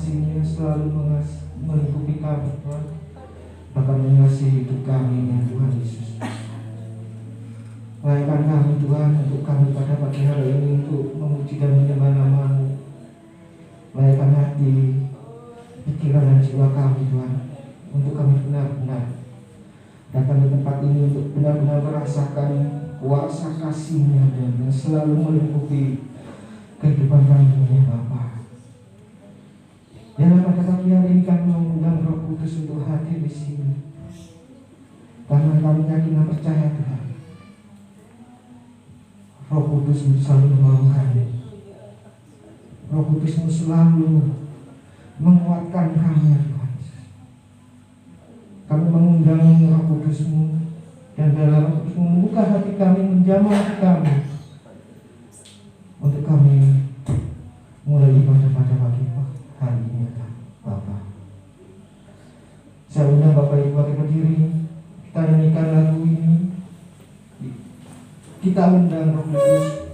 kasih-Nya selalu melingkupi kami Tuhan, bahkan mengasihi hidup kami ya Tuhan Yesus. Layakkan kami Tuhan untuk kami pada pagi hari ini untuk memuji dan menyembah nama-Mu. Layakkan hati, pikiran dan jiwa kami Tuhan, untuk kami benar-benar datang ke tempat ini untuk benar-benar merasakan kuasa kasih-Nya dan yang selalu melingkupi kehidupan kami ya Bapa. Dalam pada pagi hari ini kami mengundang Roh Kudus untuk hadir di sini. Karena kami yakin dan percaya Tuhan, Roh Kudus selalu menolong kami. Roh Kudus selalu menguatkan kami ya Tuhan. Kami mengundang Roh Kudus-Mu, dan dalam Roh Kudus membuka hati kami, menjamah hati kami, untuk kami mulai ibadah pada pagi hari ini Bapak. Saya undang Bapak Ibu bagi berdiri, kita nyanyikan lagu ini, kita undang Roh Kudus.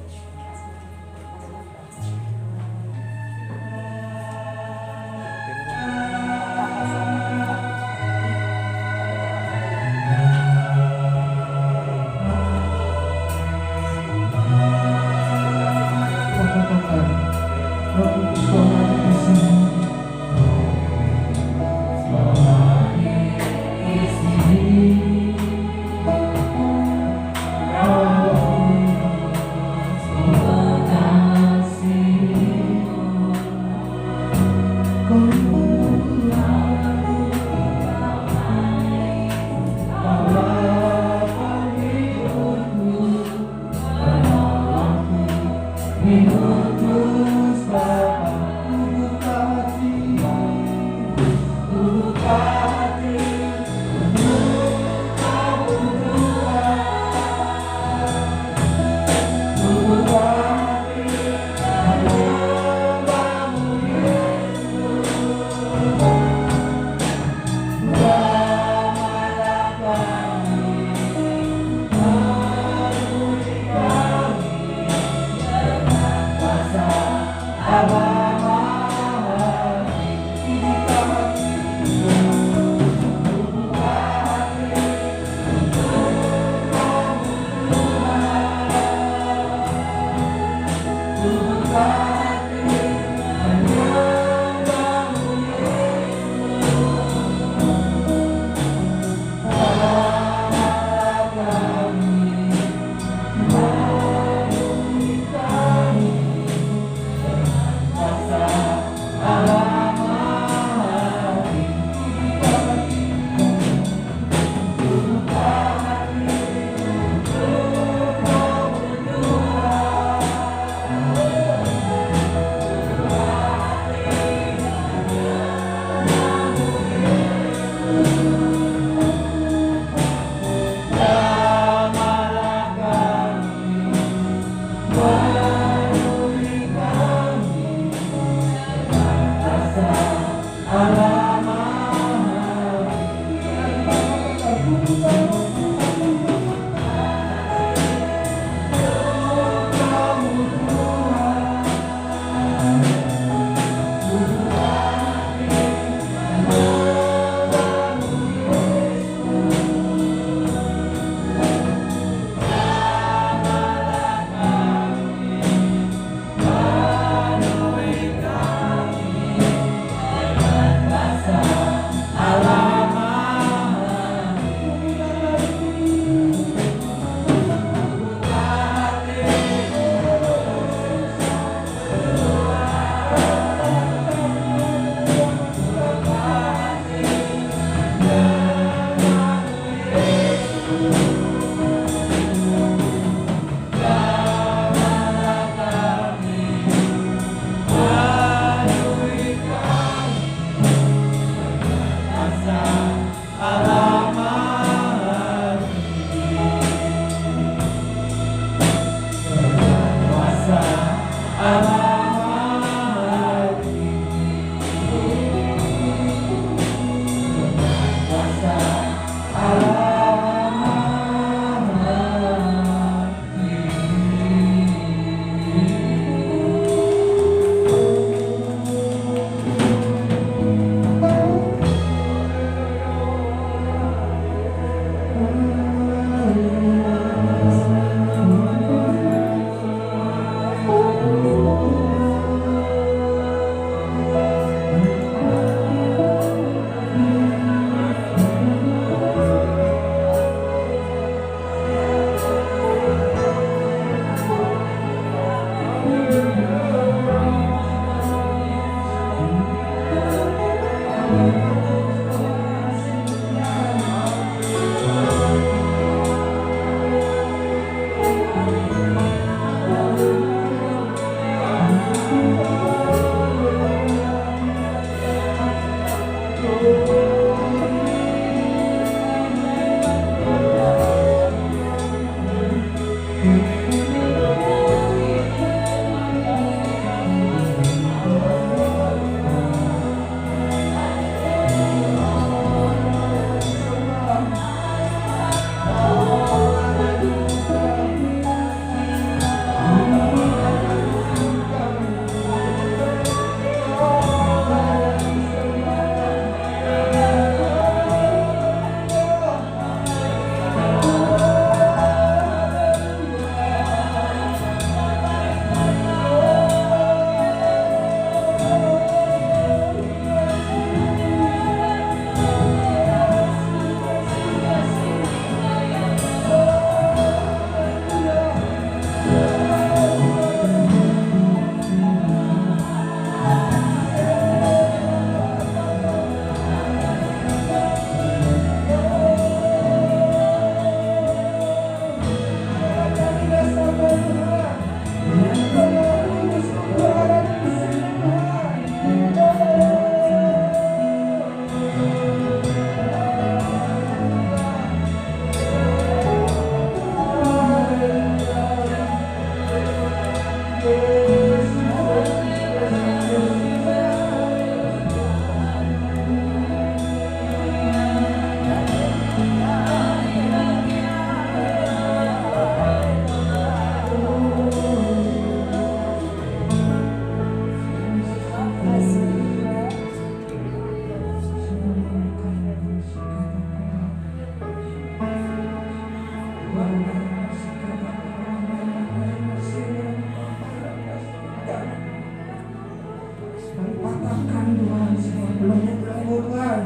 Bahkan Tuhan sebelumnya Tuhan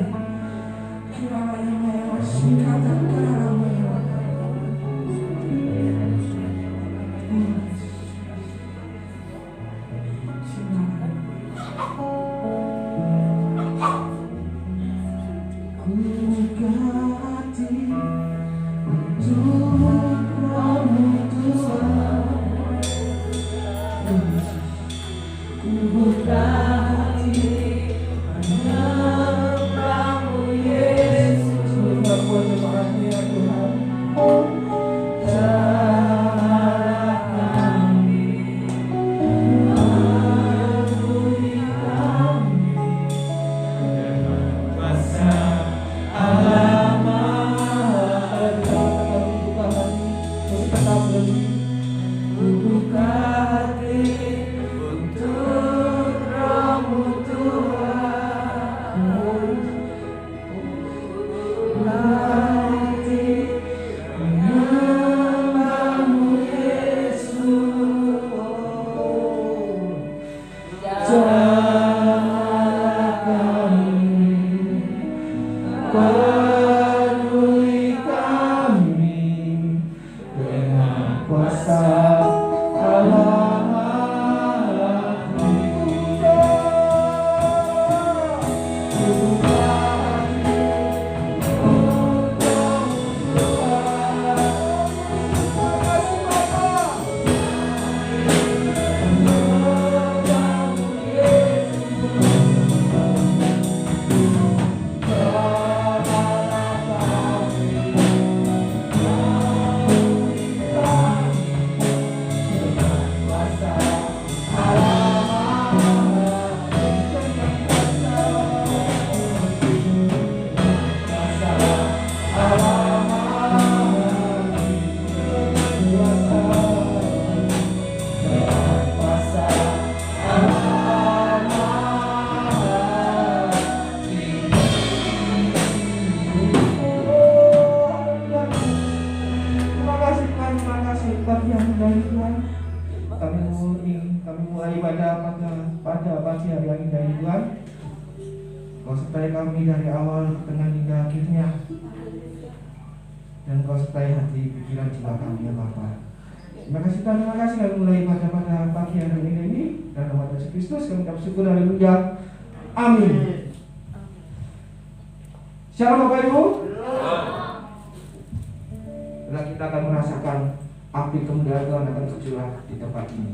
kiranya singkatan karena kami mulai pada pagi hari yang indah ini Tuhan. Kau sertai kami dari awal dengan hingga akhirnya, dan Kau sertai hati pikiran jiwa kami ya Bapa. Terima kasih Tuhan, terima kasih kami mulai pada pagi hari yang indah ini, dan nama Yesus Kristus kami ucap syukur, haleluya, amin. Shalom Bapak Ibu. Nah, kita akan merasakan api kemuliaan Tuhan akan tercurah di tempat ini.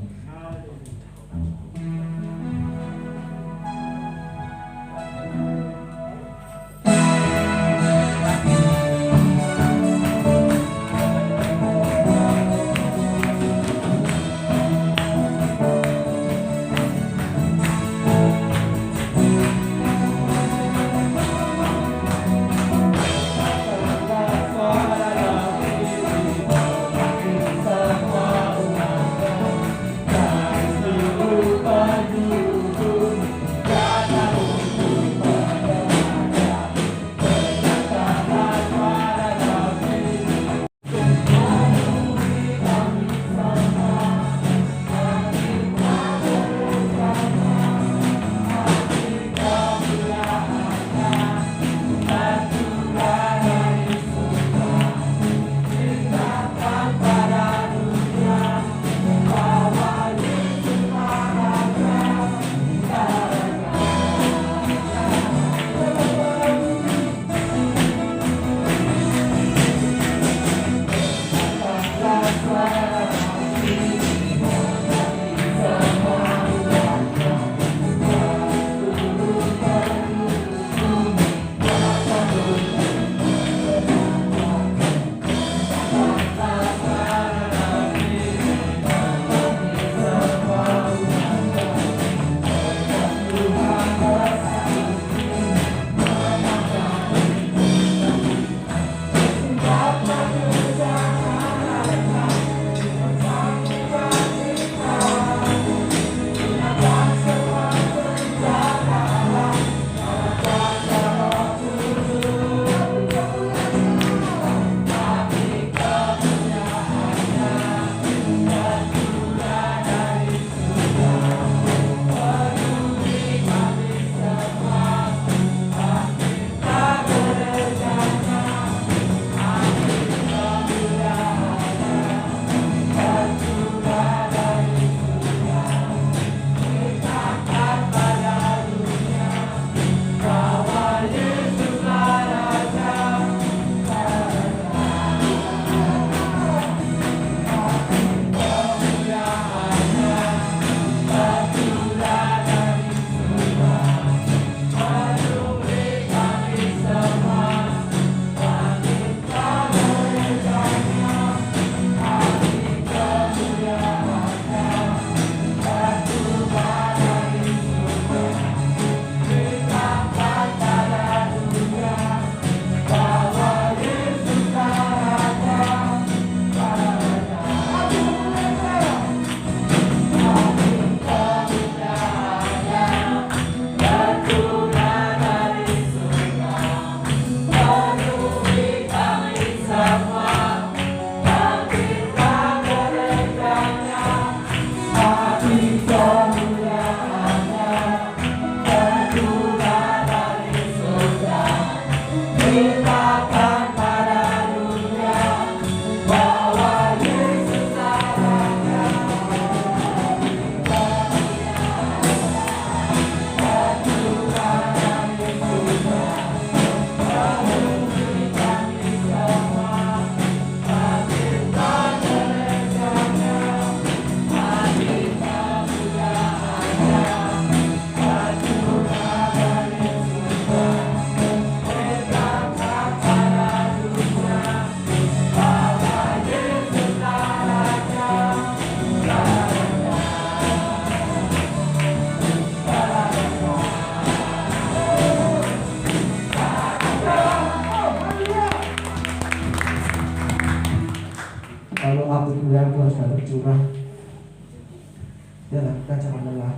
lelah, kita jangan lelah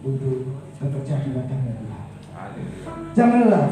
untuk bekerja di ladangnya Tuhan. Jangan lelah.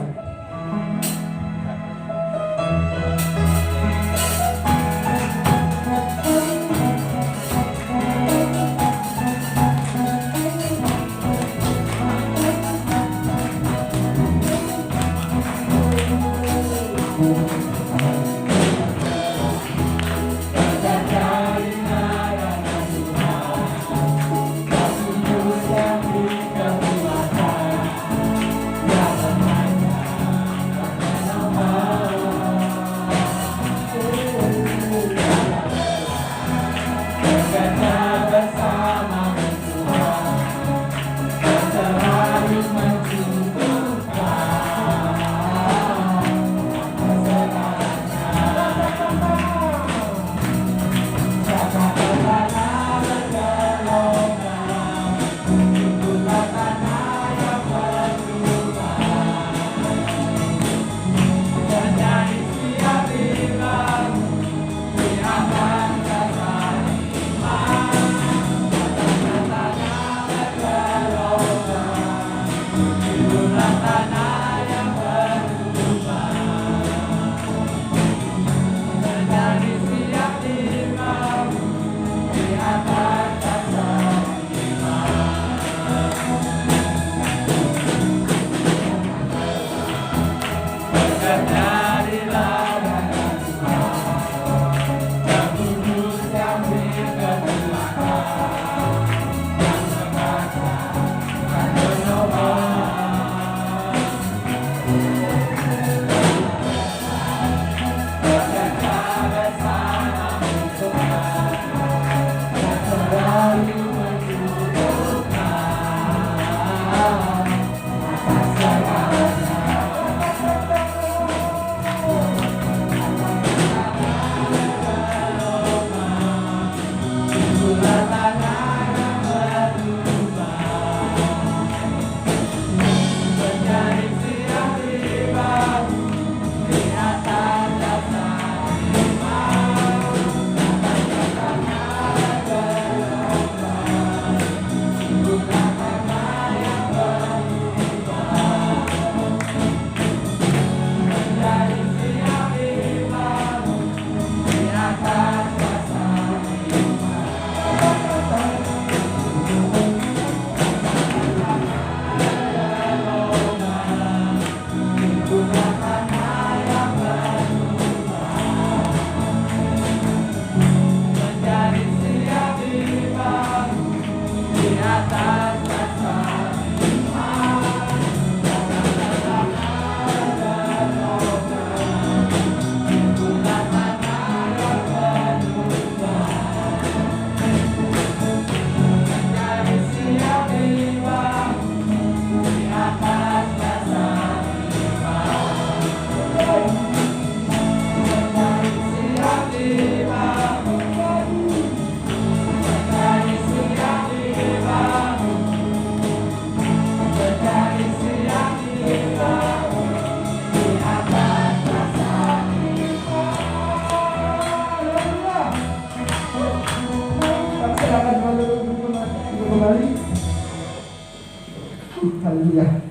Haleluya.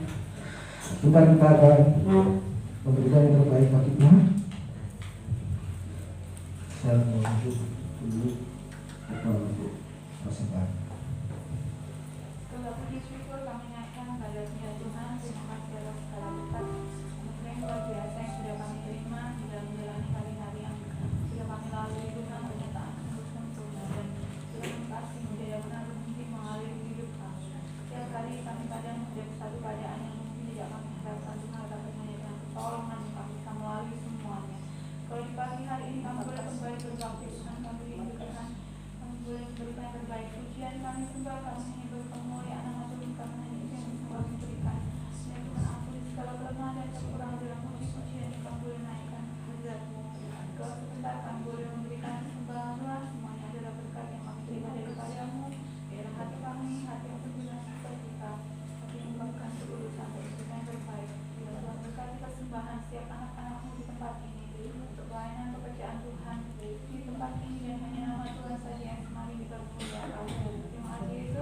Tuhan, kita akan memberikan yang terbaik bagi Tuhan. Saya menunjuk dulu untuk persembahan. Segala puji syukur kami naikkan kepada Tuhan. Terima kasih atas segala berkat anugerah yang luar biasa yang sudah kami terima di dalam menjalani hari-hari yang sudah kami lalui. Tuhan, pernyataan sempurna dan sudah kasih menjadi benar mungkin mengalir hidup kami. Setiap kali kami kadang menjadi satu keadaan yang mungkin tidak kami harapkan, Tuhan, tapi hanya dengan pertolongan kami bisa melalui semuanya. Kalau di pagi hari ini kami boleh kembali berbakti, Tuhan, kami rindu Tuhan, kami boleh berikan yang terbaik. Pujian kami sembah, kami hanya bertemu ya anak Tuhan, kami hanya itu yang bisa kami berikan. Ya Tuhan, ampuni segala kelemahan dan kekurangan dalam puji-pujian yang kami boleh naikkan hadirat-Mu. Kalau sebentar kami boleh memberikan sembahan Tuhan, semuanya adalah berkat yang kami terima daripada-Mu. Biarlah hati kami, hati yang berguna kita, tapi mengungkapkan ketulusan dan berikan yang terbaik. Biarlah Tuhan berkati persembahan setiap anak-anak-Mu di tempat ini, untuk pelayanan pekerjaan Tuhan di tempat ini, dan hanya nama Tuhan saja yang semakin dipermuliakan. Terima kasih.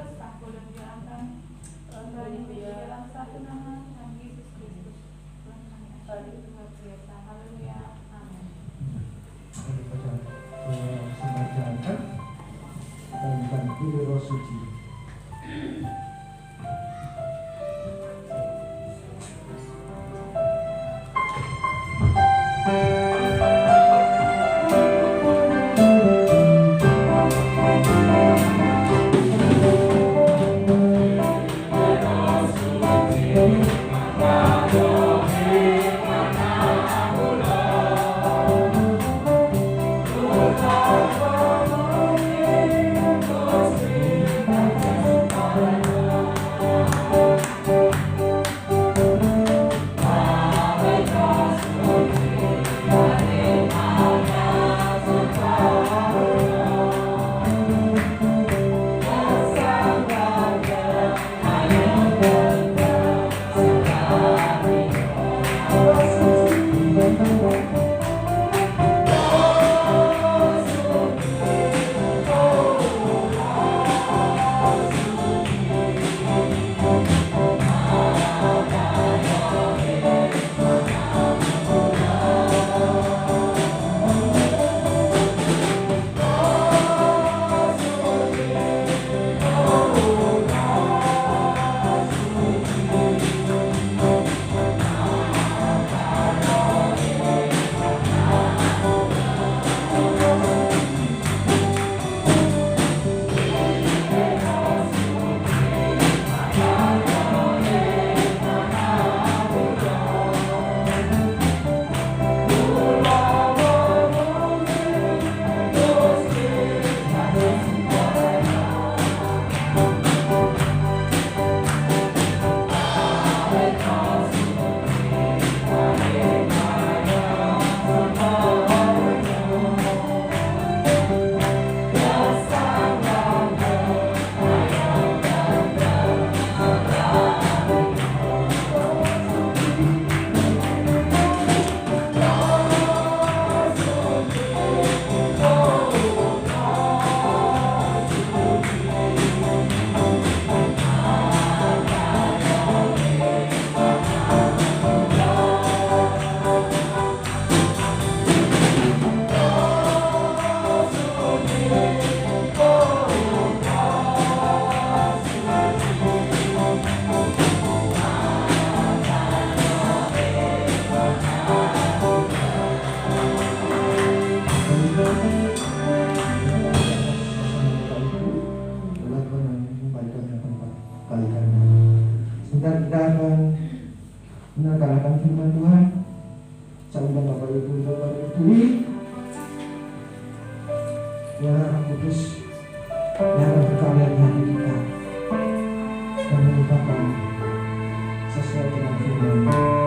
kita akan mendengarkan firman Tuhan. Saya undang Bapak Ibu Bapak Ibu ya Kudus yang berkarya di hati kita dan mengungkapkan sesuai dengan firman.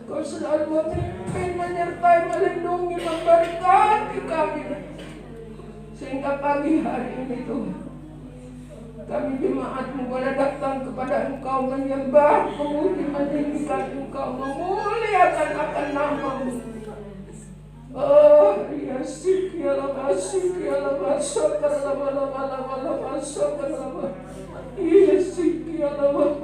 Kau selalu memimpin, menyertai, melindungi, memberkati kami. pada pagi hari ini Tuhan, kami jemaat-Mu boleh datang kepada Engkau menyembah, memuji, meninggikan Engkau, memuliakan akan nama-Mu. Oh, ya sikialah masuk lama iya sikialah lama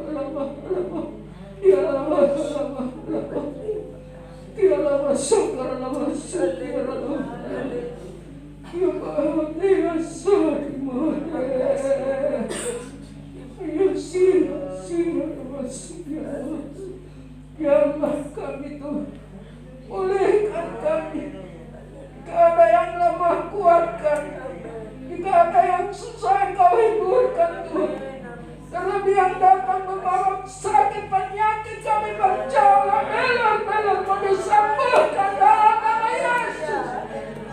kami Tuhan, pulihkan kami. Jika ada yang lemah, kuatkan. Jika ada yang susah, Engkau hiburkan Tuhan. Terlebih yang datang membawa sakit penyakit, kami berjalan belor-belor mau disembuhkan dalam nama Yesus.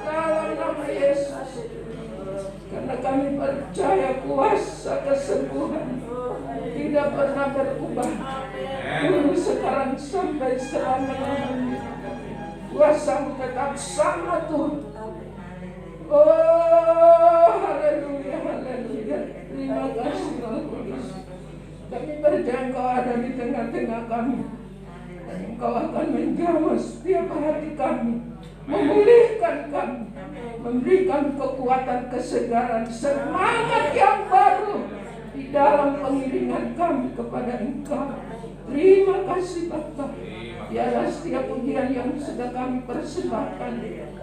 Dalam nama Yesus. Karena kami percaya kuasa kesembuhan tidak pernah berubah. Dulu, sekarang, sampai selama-lamanya. Kuasa-Mu tetap sama Tuhan. Oh, haleluya, haleluya. Terima kasih Roh Kudus. Kami percaya Engkau ada di tengah-tengah kami. Dan Engkau akan menjamah setiap hati kami, memulihkan kami, memberikan kekuatan, kesegaran, semangat yang baru di dalam pengiringan kami kepada Engkau. Terima kasih Bapa. Biarlah setiap ujian yang sudah kami persembahkan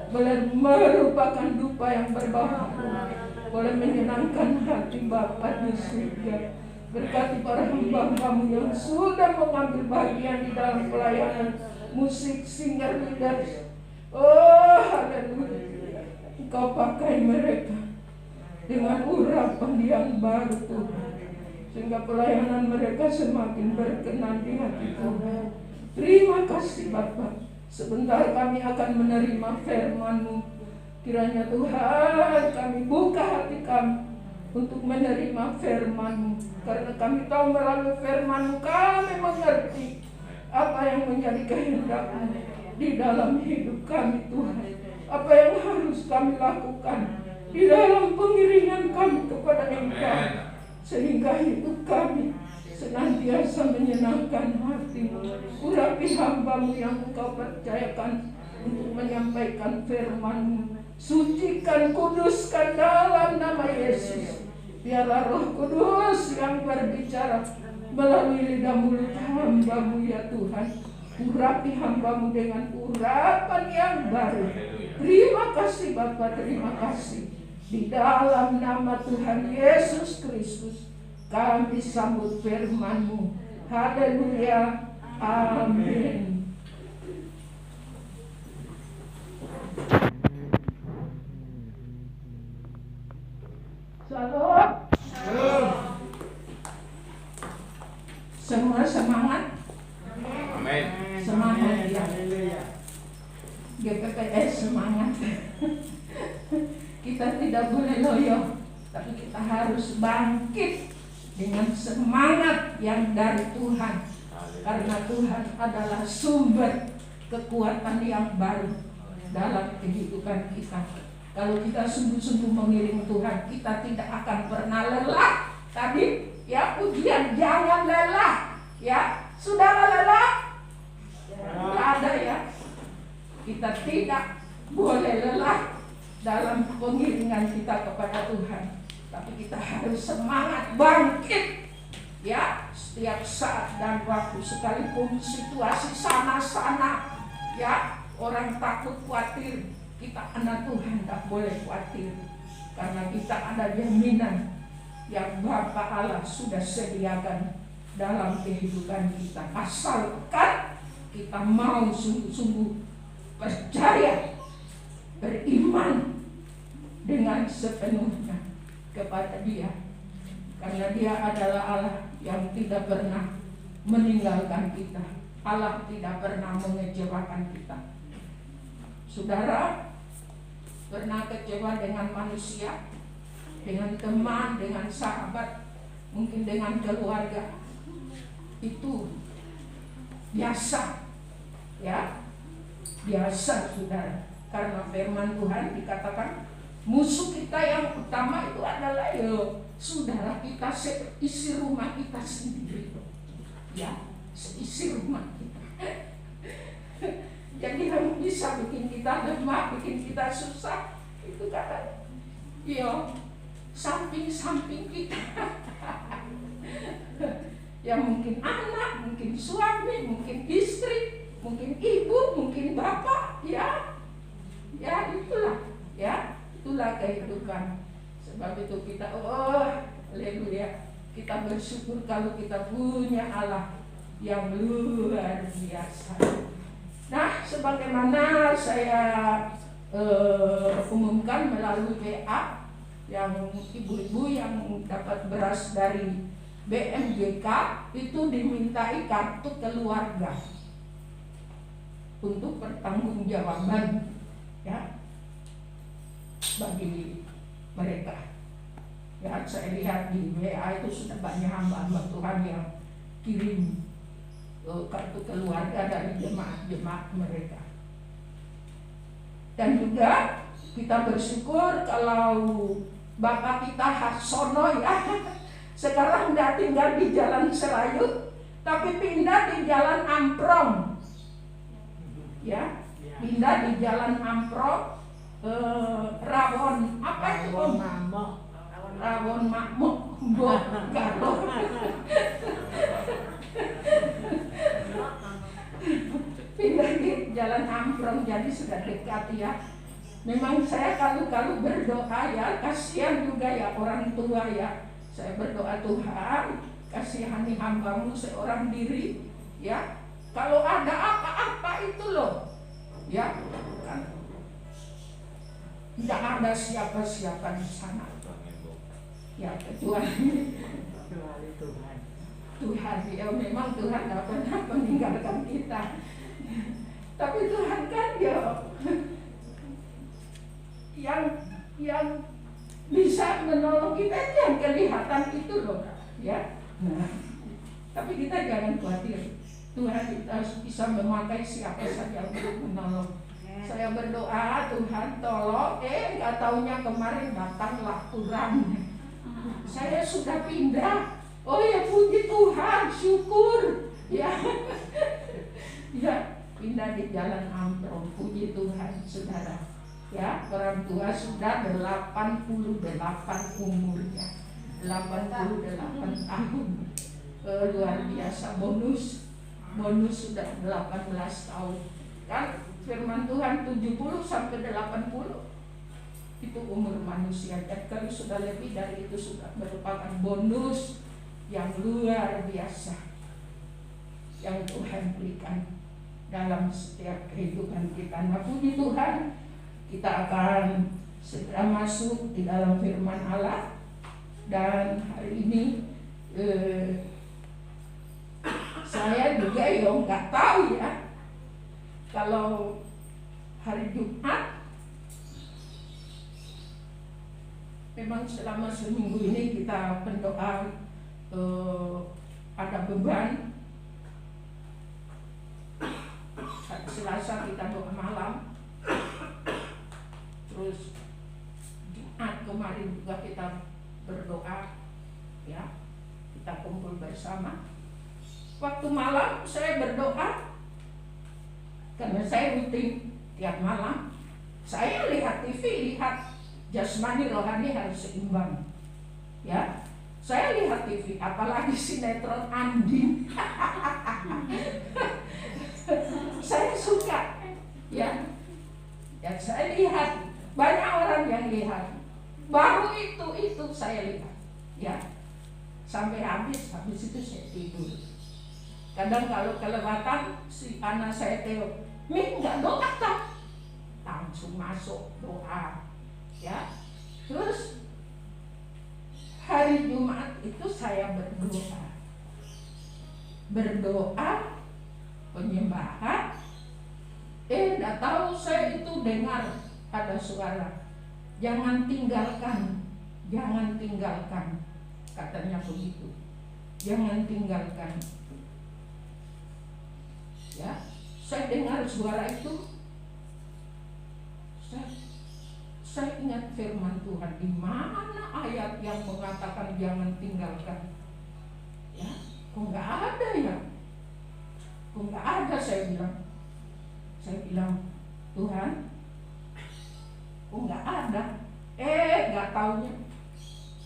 boleh merupakan dupa yang berbahagia, boleh menyenangkan hati Bapa di surga. Berkati para hamba-Mu yang sudah mengambil bagian di dalam pelayanan musik, singer, leaders. Oh, haleluya. Engkau pakai mereka dengan urapan yang baru Tuhan, sehingga pelayanan mereka semakin berkenan di hati Tuhan. Terima kasih Bapa. Sebentar kami akan menerima firman-Mu. Kiranya Tuhan, kami buka hati kami untuk menerima firman-Mu. Karena kami tahu melalui firman-Mu kami mengerti apa yang menjadi kehendak-Mu di dalam hidup kami Tuhan. Apa yang harus kami lakukan di dalam pengiringan kami kepada Engkau, sehingga hidup kami senantiasa menyenangkan hati-Mu. Urapi hamba-Mu yang Engkau percayakan untuk menyampaikan firman-Mu. Sucikan, kuduskan dalam nama Yesus. Biarlah Roh Kudus yang berbicara melalui lidah mulut hamba-Mu ya Tuhan. Urapi hamba-Mu dengan urapan yang baru. Terima kasih Bapa, terima kasih. Di dalam nama Tuhan Yesus Kristus kami sambut firman-Mu. Haleluya. Amin. Shalom. Semua semangat. Amin. Semangat ya. GPPS semangat. Kita tidak boleh loyo, tapi kita harus bangkit dengan semangat yang dari Tuhan. Karena Tuhan adalah sumber kekuatan yang baru dalam kehidupan kita. Kalau kita sungguh-sungguh mengiring Tuhan, kita tidak akan pernah lelah. Tadi ya ujian, jangan lelah. Ya, saudara lelah? Tidak ada ya. Kita tidak boleh lelah dalam pengiringan kita kepada Tuhan. Tapi kita harus semangat bangkit. Ya, setiap saat dan waktu, sekalipun situasi sana-sana, ya, orang takut khawatir, kita anak Tuhan tak boleh khawatir, karena kita ada jaminan yang Bapa Allah sudah sediakan dalam kehidupan kita. Asalkan kita mau sungguh-sungguh percaya, beriman dengan sepenuhnya kepada Dia, karena Dia adalah Allah yang tidak pernah meninggalkan kita. Allah tidak pernah mengecewakan kita. Saudara pernah kecewa dengan manusia, dengan teman, dengan sahabat, mungkin dengan keluarga? Itu biasa, ya, biasa saudara. Karena firman Tuhan dikatakan Musuh kita yang utama itu adalah saudara kita, seisi rumah kita sendiri. Ya, seisi rumah kita. Jadi yang bisa bikin kita lemah, bikin kita susah, itu kata samping-samping kita. Ya mungkin anak, mungkin suami, mungkin istri, mungkin ibu, mungkin bapak, ya itulah kehidupan. Sebab itu kita haleluya, kita bersyukur kalau kita punya Allah yang luar biasa. Nah, sebagaimana saya umumkan melalui WA, yang ibu-ibu yang dapat beras dari BMGK itu dimintai kartu keluarga untuk pertanggungjawaban, ya, bagi mereka. Ya, saya lihat di WA itu sudah banyak hamba-hamba Tuhan yang kirim kartu keluarga dari jemaat-jemaat mereka. Dan juga kita bersyukur kalau Bapak kita Harsono, ya, sekarang tidak tinggal di Jalan Serayu, tapi pindah di Jalan Amprong. Ya, pindah di Jalan Amprong, Rawon apa itu Om? Rawon Makmuk, pindah di Jalan Amprong, jadi sudah dekat, ya. Memang saya kalau berdoa, ya, kasihan juga ya orang tua, ya. Saya berdoa, Tuhan kasihani hambamu seorang diri, ya. Kalau ada apa-apa itu loh, ya, kan tidak ada siapa-siapa di sana, ya, kecuali Tuhan. Ya, memang Tuhan tidak pernah meninggalkan kita, tapi Tuhan kan yang bisa menolong kita itu yang kelihatan itu loh, ya. Nah, tapi kita jangan khawatir, Tuhan kita bisa memakai siapa saja untuk menolong. Saya berdoa, Tuhan tolong, nggak taunya kemarin datanglah Turan. Saya sudah pindah. Oh ya, puji Tuhan, syukur, ya. Ya, pindah di Jalan Amprong, puji Tuhan, saudara. Ya, orang tua sudah 88 umurnya, 88 tahun. Luar biasa, bonus sudah 18 tahun. Kan firman Tuhan 70 sampai 80 itu umur manusia. Dan kalau sudah lebih dari itu sudah merupakan bonus yang luar biasa yang Tuhan berikan dalam setiap kehidupan kita. Nah, puji Tuhan, kita akan segera masuk di dalam firman Allah. Dan hari ini saya juga nggak tahu, ya, kalau hari Jumat memang selama seminggu ini kita berdoa, ada beban. Selasa kita doa malam, terus Jumat kemarin juga kita berdoa, ya, kita kumpul bersama. Waktu malam saya berdoa, karena saya rutin tiap malam. Saya lihat TV, lihat jasmani rohani harus seimbang, ya. Saya lihat TV, apalagi sinetron Andin. Saya suka, ya. Ya, saya lihat, banyak orang yang lihat. Baru itu saya lihat, ya. Sampai habis itu saya tidur. Kadang kalau kelewatan, si anak saya Theo, "Mi, nggak doa tak?" Langsung masuk doa, ya. Terus hari Jumat itu saya berdoa penyembahan. Nggak tahu saya itu dengar ada suara, jangan tinggalkan, katanya begitu, jangan tinggalkan. Ya, saya dengar suara itu, saya ingat firman Tuhan, di mana ayat yang mengatakan jangan tinggalkan? Ya, kok nggak ada ya? Kok nggak ada? Saya bilang, Tuhan, kok nggak ada? Nggak taunya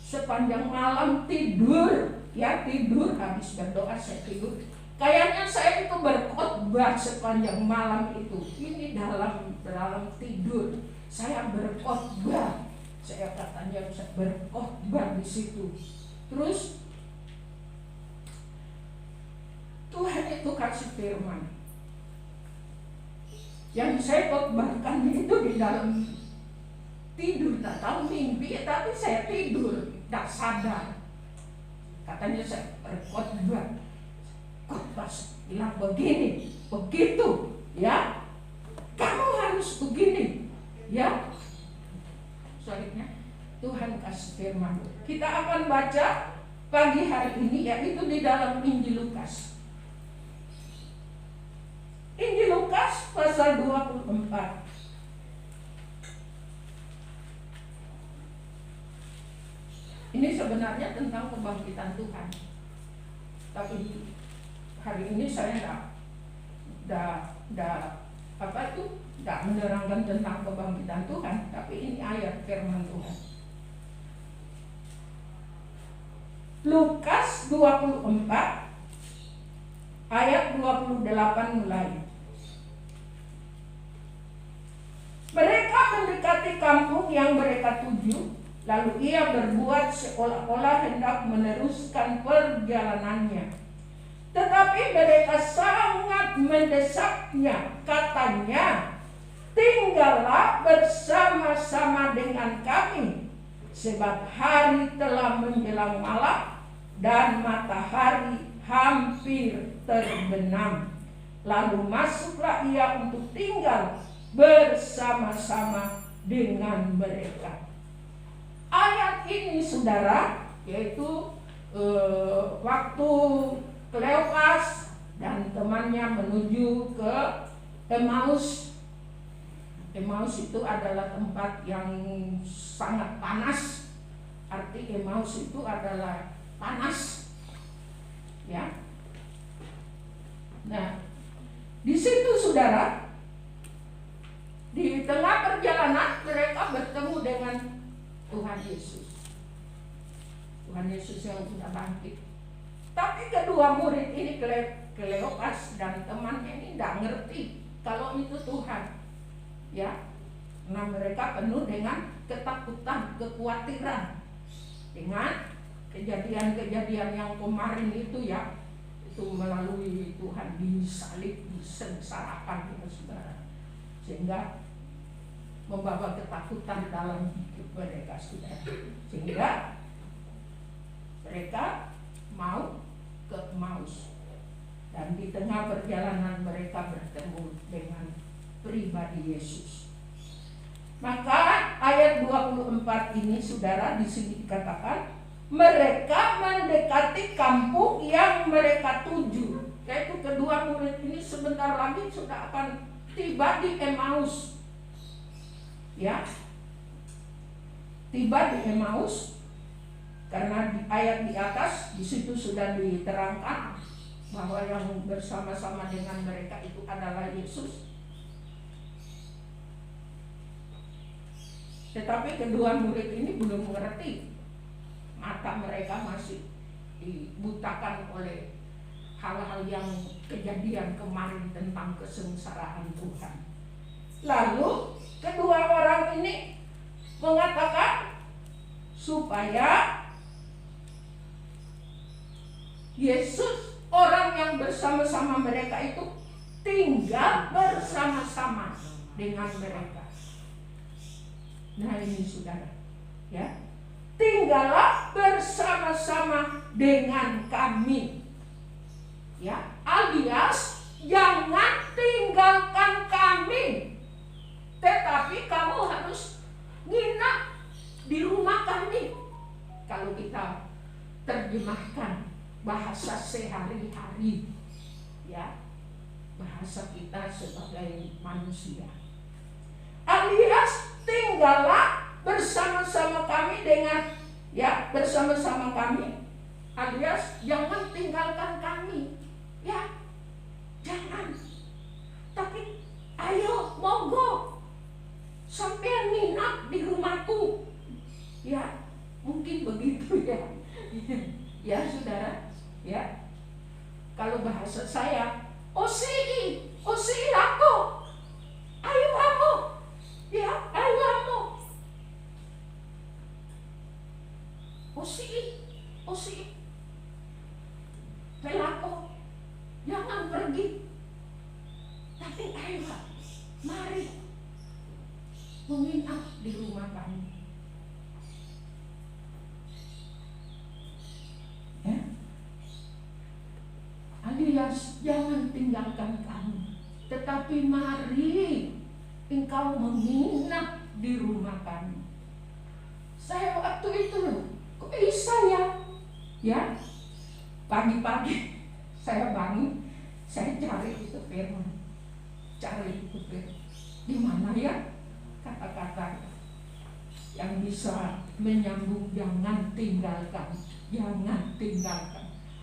sepanjang malam tidur, habis berdoa saya tidur. Kayaknya saya itu berkhotbah sepanjang malam itu. Ini dalam tidur saya berkhotbah. Saya katanya berkhotbah di situ. Terus Tuhan itu kasih firman. Yang saya khotbahkan itu di dalam tidur, tak tahu mimpi, tapi saya tidur, tak sadar. Katanya saya berkhotbah, bilang begini, begitu, ya, kamu harus begini, ya. Selanjutnya Tuhan kasih firman. Kita akan baca pagi hari ini, yaitu di dalam Injil Lukas. Injil Lukas pasal 24. Ini sebenarnya tentang kebangkitan Tuhan. Tapi hari ini saya tidak menerangkan tentang kebangkitan Tuhan, tapi ini ayat firman Tuhan. Lukas 24 ayat 28 mulai. Mereka mendekati kampung yang mereka tuju, lalu ia berbuat seolah-olah hendak meneruskan perjalanannya. Tetapi mereka sangat mendesaknya, katanya, tinggallah bersama-sama dengan kami, sebab hari telah menjelang malam dan matahari hampir terbenam. Lalu masuklah ia untuk tinggal bersama-sama dengan mereka. Ayat ini, saudara, yaitu waktu Kleopas dan temannya menuju ke Emmaus. Emmaus itu adalah tempat yang sangat panas. Arti Emmaus itu adalah panas, ya. Nah, di situ, saudara, di tengah perjalanan mereka bertemu dengan Tuhan Yesus. Tuhan Yesus yang sudah bangkit. Tapi kedua murid ini, Kleopas dan temannya ini tidak ngerti kalau itu Tuhan, ya. Nah, mereka penuh dengan ketakutan, kekhawatiran dengan kejadian-kejadian yang kemarin itu, ya. Itu melalui Tuhan disalib, disengsarakan, ya, saudara, sehingga membawa ketakutan dalam hidup mereka, saudara, sehingga mereka mau ke Emmaus. Dan di tengah perjalanan mereka bertemu dengan pribadi Yesus. Maka ayat 24 ini, saudara, di sini dikatakan mereka mendekati kampung yang mereka tuju. Yaitu kedua murid ini sebentar lagi sudah akan tiba di Emmaus. Ya, tiba di Emmaus. Karena di ayat di atas di situ sudah diterangkan bahwa yang bersama-sama dengan mereka itu adalah Yesus. Tetapi kedua murid ini belum mengerti. Mata mereka masih dibutakan oleh hal-hal yang kejadian kemarin tentang kesengsaraan Tuhan. Lalu kedua orang ini mengatakan supaya Yesus, orang yang bersama-sama mereka itu, tinggal bersama-sama dengan mereka. Nah, ini, saudara, ya, tinggallah bersama-sama dengan kami, ya, alias jangan tinggalkan kami, tetapi kamu harus nginap di rumah kami. Kalau kita terjemahkan bahasa sehari-hari, ya, bahasa kita sebagai manusia, alias tinggallah bersama-sama kami, alias jangan tinggalkan kami, ya, jangan. Tapi ayo mogok, sampai nginap di rumahku, ya, mungkin begitu ya, ya saudara, ya. Kalau bahasa saya, osi aku, ayo kamu, ya, ayo kamu. Osi, pelako, jangan pergi. Tapi ayo, mari menginap di rumah kami. Ya. Alias jangan tinggalkan kami, tetapi mari engkau menginap di rumah kami. Saya waktu itu loh, kok bisa ya, pagi-pagi saya bangun, saya cari itu firman, di mana ya kata-kata yang bisa menyambung jangan tinggalkan.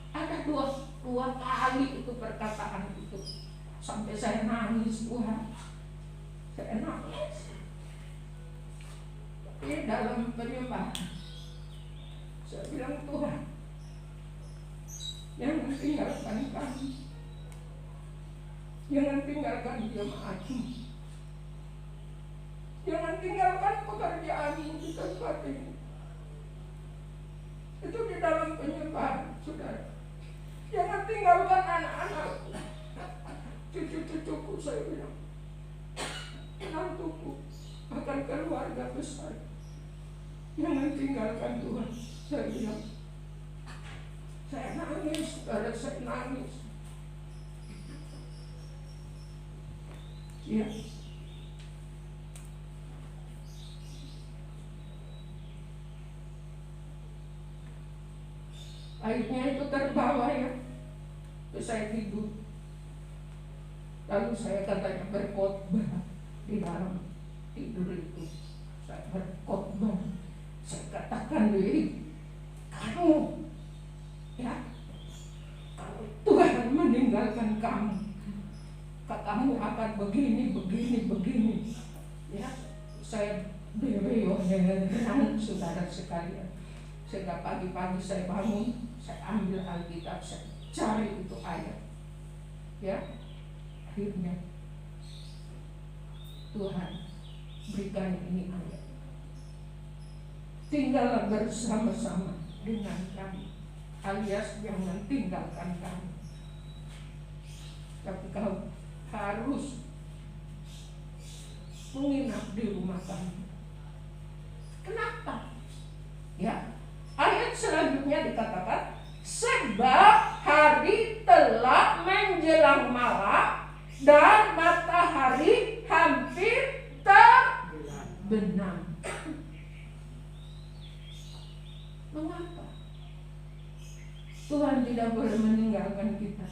Ada dua kali itu perkataan itu, sampai saya nangis, Tuhan, saya nangis. Tapi dalam penyembahan saya bilang, Tuhan, jangan tinggalkan kami, jangan tinggalkan jemaat-Mu, jangan tinggalkan pekerjaan-Mu di tempat ini. Itu di dalam penyembahan, saudara. Jangan tinggalkan anak-anakku, cucu-cucuku, saya bilang, menantuku, bahkan keluarga besar. Jangan tinggalkan Tuhan, saya bilang. Saya nangis, saudara, saya nangis. Ya. Akhirnya itu terbawa ya. Terus saya tidur. Lalu saya katanya berkhotbah di dalam tidur itu. Saya berkhotbah. Saya katakan diri, kamu, ya, kalau Tuhan meninggalkan kamu, kamu akan begini. Ya, saya berewohan, saudara sekalian. Sehingga pagi-pagi saya bangun, saya ambil Alkitab, saya cari itu ayat. Ya, akhirnya Tuhan berikan ini ayat. Tinggallah bersama-sama dengan kami, alias jangan tinggalkan kami. Tapi kau harus menginap di rumah kami. Kenapa? Ya, ayat selanjutnya dikatakan, sebab hari telah menjelang malam dan matahari hampir terbenam. Mengapa Tuhan tidak boleh meninggalkan kita?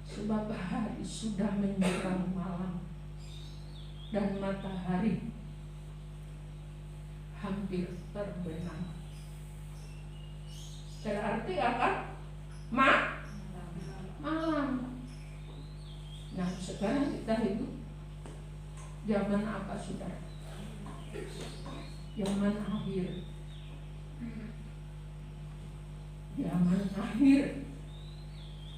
Sebab hari sudah menjelang malam dan matahari hampir terbenam. Berarti apa? Malam. Nah, sekarang kita hidup zaman apa, saudara? Zaman akhir. Zaman akhir.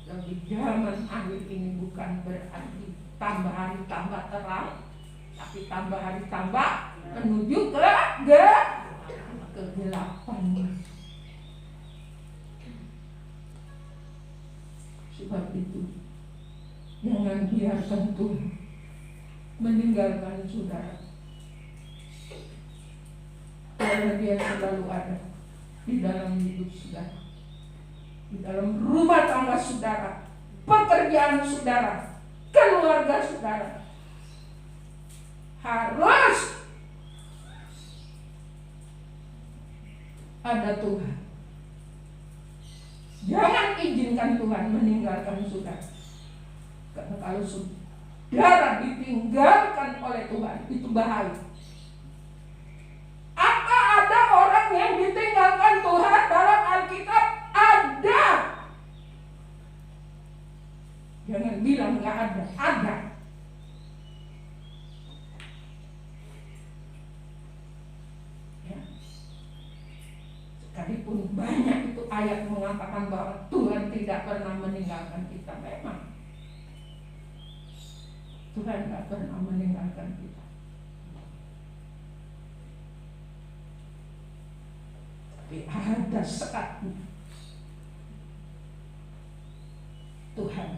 Tapi zaman akhir ini bukan berarti tambah hari tambah terang, tapi tambah hari tambah menuju ke kegelapan. Sebab itu jangan biarkan Tuhan meninggalkan saudara. Karena Dia selalu ada di dalam hidup saudara, di dalam rumah tangga saudara, pekerjaan saudara, keluarga saudara. Harus ada Tuhan. Jangan izinkan Tuhan meninggalkan saudara. Karena kalau saudara ditinggalkan oleh Tuhan, itu bahaya. Apa ada orang yang ditinggalkan Tuhan dalam Alkitab? Ada. Jangan bilang nggak ada, ada. Ya. Sekalipun banyak itu ayat mengatakan bahwa Tuhan tidak pernah meninggalkan kita, memang Tuhan tidak pernah meninggalkan kita. Tapi ada saatnya Tuhan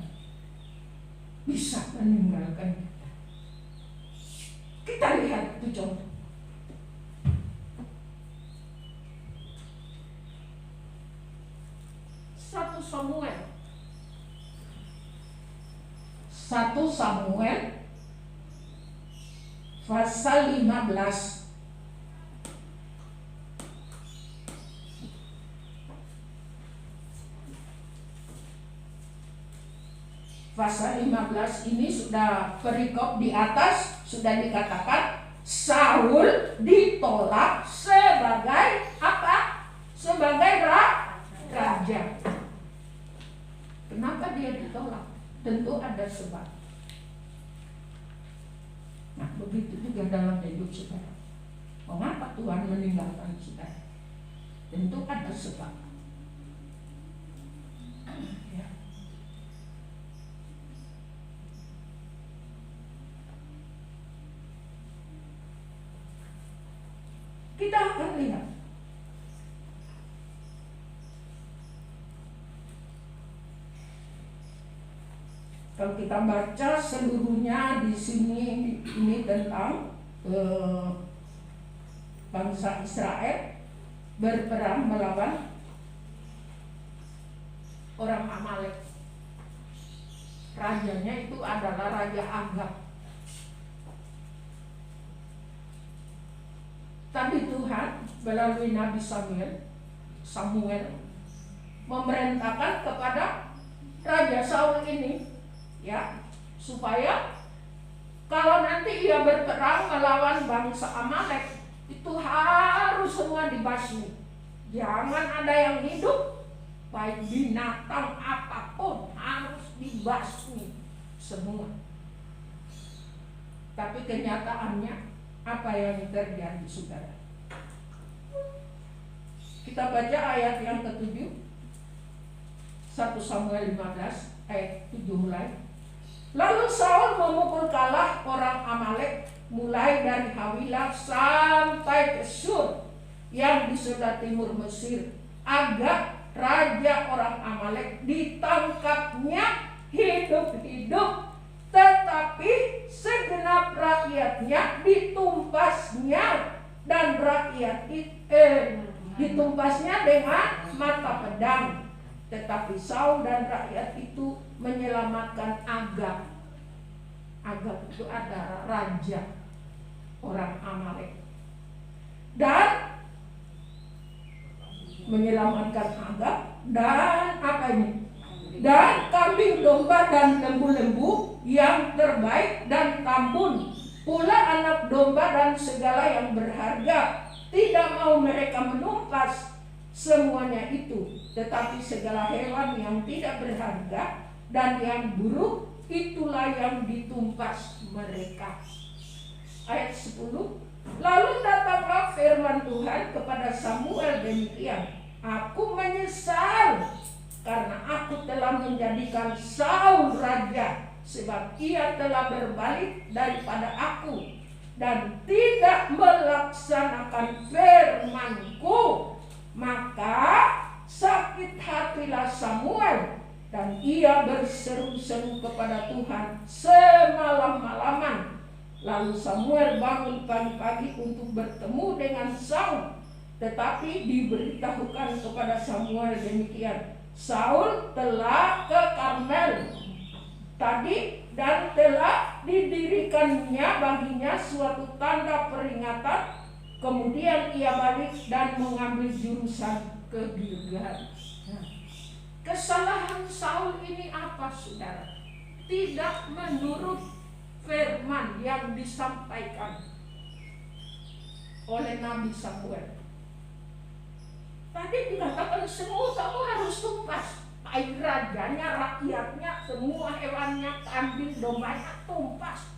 bisa meninggalkan kita. Kita lihat itu contoh. Satu Samuel pasal 15. Pasal 15 ini sudah perikop di atas, sudah dikatakan Saul ditolak sebagai apa? Sebagai raja. Kenapa dia ditolak? Tentu ada sebab. Nah, begitu juga dalam hidup saudara. Mengapa Tuhan meninggalkan saudara? Tentu ada sebab. Ya. Kita akan lihat. Kalau kita baca seluruhnya di sini ini tentang bangsa Israel berperang melawan orang Amalek. Rajanya itu adalah Raja Agag. Tapi Tuhan melalui Nabi Samuel memerintahkan kepada Raja Saul ini, ya, supaya kalau nanti ia berperang melawan bangsa Amalek, itu harus semua dibasmi. Jangan ada yang hidup, baik binatang apapun harus dibasmi semua. Tapi kenyataannya apa yang terjadi, saudara? Kita baca ayat yang ke-7, 1 Samuel 15 ayat 7 mulai. Lalu Saul memukul kalah orang Amalek mulai dari Hawilah sampai ke Sur yang di sebelah timur Mesir. Agag raja orang Amalek ditangkapnya hidup-hidup, tetapi segenap rakyatnya ditumpasnya, dan rakyat ditumpasnya dengan mata pedang. Tetapi Saul dan rakyat itu menyelamatkan Agag. Agag itu adalah raja orang Amalek. Dan menyelamatkan Agag dan apa ini? Dan kambing domba dan lembu-lembu yang terbaik dan tambun, pula anak domba dan segala yang berharga. Tidak mau mereka menumpas semuanya itu, tetapi segala hewan yang tidak berharga dan yang buruk, itulah yang ditumpas mereka. Ayat 10. Lalu datanglah firman Tuhan kepada Samuel demikian, aku menyesal karena aku telah menjadikan Saul raja, sebab ia telah berbalik daripada aku dan tidak melaksanakan firman-Ku. Maka sakit hatilah Samuel, dan ia berseru-seru kepada Tuhan semalam-malaman. Lalu Samuel bangun pagi-pagi untuk bertemu dengan Saul, tetapi diberitahukan kepada Samuel demikian, Saul telah ke Karmel tadi dan telah didirikannya baginya suatu tanda peringatan. Kemudian ia balik dan mengambil jurusan ke Gilgal. Nah, kesalahan Saul ini apa, saudara? Tidak menurut firman yang disampaikan oleh Nabi Samuel. Tadi dikatakan semua kamu harus tumpas. Baik rajanya, rakyatnya, semua hewannya, kambing, dombanya tumpas.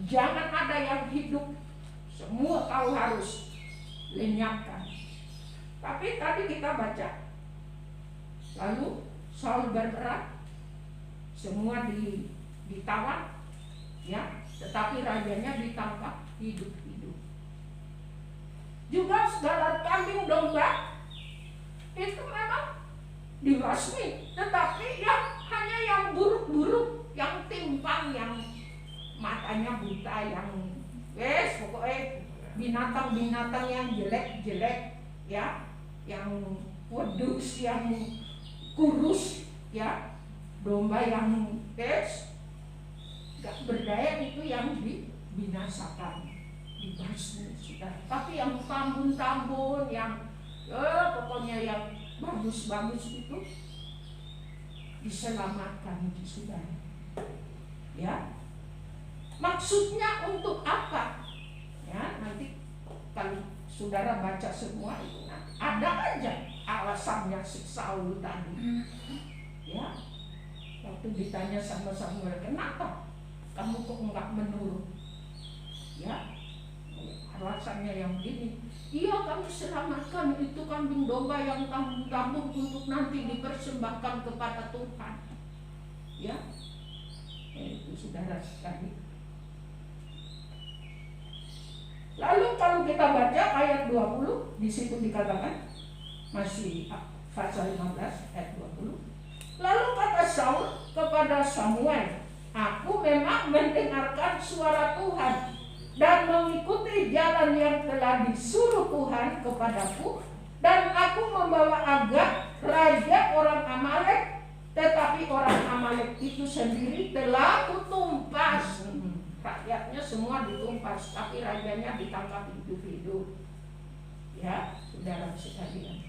Jangan ada yang hidup. Semua kau harus lenyapkan. Tapi tadi kita baca, lalu Saul berperang, semua ditawan, ya, tetapi rajanya ditangkap hidup-hidup. Juga segala kambing domba itu memang dibasmi, tetapi hanya yang buruk-buruk, yang timpang, yang matanya buta, yang pokoknya binatang-binatang yang jelek-jelek, ya, yang wedus, yang kurus, ya, domba yang gak berdaya itu yang dibinasakan, dibasmi, sudah. Tapi yang tambun-tambun, yang pokoknya yang bagus-bagus itu diselamatkan, sudah. Ya, maksudnya untuk apa? Ya, nanti kalau saudara baca semua itu, ada aja alasannya si Saul tadi. Ya, waktu ditanya sama Samuel, kenapa kamu kok enggak menurut? Ya, alasannya yang ini. Iya, kami selamatkan itu kambing domba yang tambun-tambun untuk nanti dipersembahkan kepada Tuhan. Ya, itu saudara sekali. Lalu kalau kita baca ayat 20, di situ dikatakan, masih pasal 15 ayat 20. Lalu kata Saul kepada Samuel, aku memang mendengarkan suara Tuhan dan mengikuti jalan yang telah disuruh Tuhan kepadaku, dan aku membawa Agag raja orang Amalek, tetapi orang Amalek itu sendiri telah kutumpas. Rakyatnya semua ditumpas, tapi rajanya ditangkap hidup-hidup. Ya, saudara sekalian.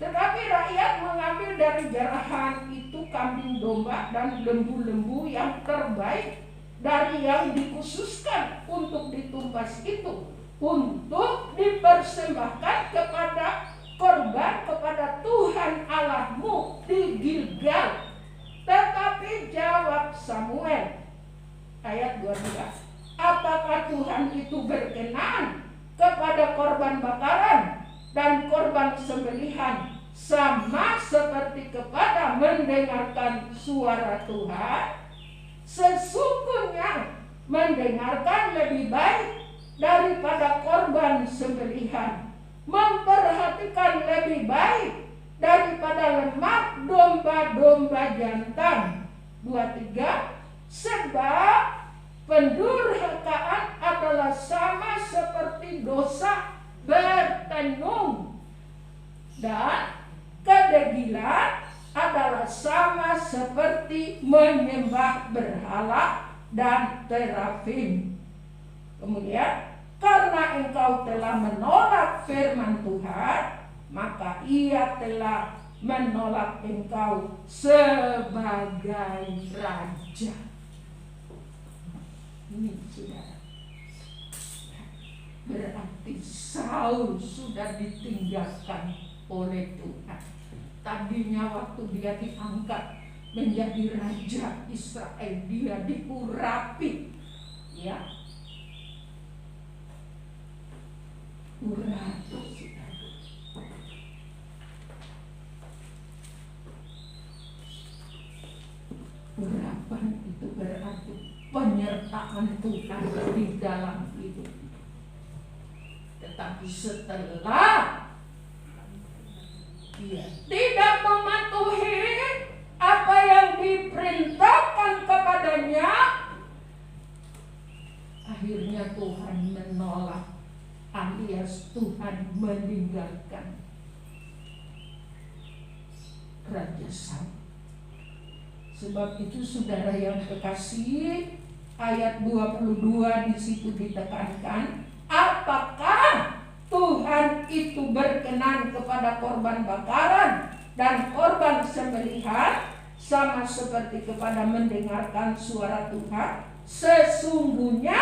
Tetapi rakyat mengambil dari jarahan itu kambing domba dan lembu-lembu yang terbaik dari yang dikhususkan untuk ditumpas itu, untuk dipersembahkan kepada korban kepada Tuhan Allahmu di Gilgal. Tetapi jawab Samuel, ayat 22, apakah Tuhan itu berkenan kepada korban bakaran dan korban sembelihan sama seperti kepada mendengarkan suara Tuhan? Sesungguhnya mendengarkan lebih baik daripada korban sembelihan, memperhatikan lebih baik daripada lemak domba-domba jantan. 23, sebab pendurhakaan adalah sama seperti dosa bertenung, dan kedegilan adalah sama seperti menyembah berhala dan terafim. Kemudian, karena engkau telah menolak firman Tuhan, maka Ia telah menolak engkau sebagai raja. Ini saudara, berarti Saul sudah ditinggalkan oleh Tuhan. Tadinya waktu dia diangkat menjadi raja Israel, dia diurapi, ya, urapi, saudara. Urapan itu berarti penyertaan Tuhan di dalam hidup. Tetapi setelah dia tidak mematuhi apa yang diperintahkan kepadanya, akhirnya Tuhan menolak, alias Tuhan meninggalkan Raja Saul. Sebab itu saudara yang kekasih, ayat 22 di situ ditekankan, apakah Tuhan itu berkenan kepada korban bakaran dan korban sembelihan sama seperti kepada mendengarkan suara Tuhan. Sesungguhnya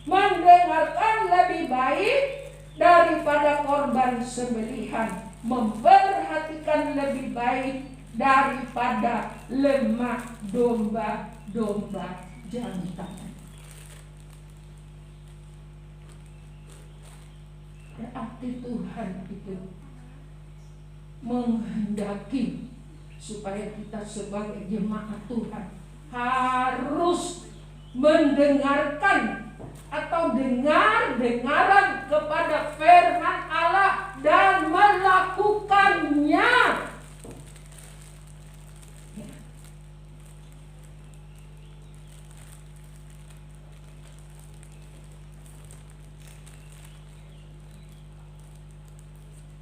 mendengarkan lebih baik daripada korban sembelihan, memperhatikan lebih baik daripada lemak domba-domba jantan. Berarti Tuhan itu menghendaki supaya kita sebagai jemaat Tuhan harus mendengarkan atau dengaran kepada firman Allah dan melakukannya.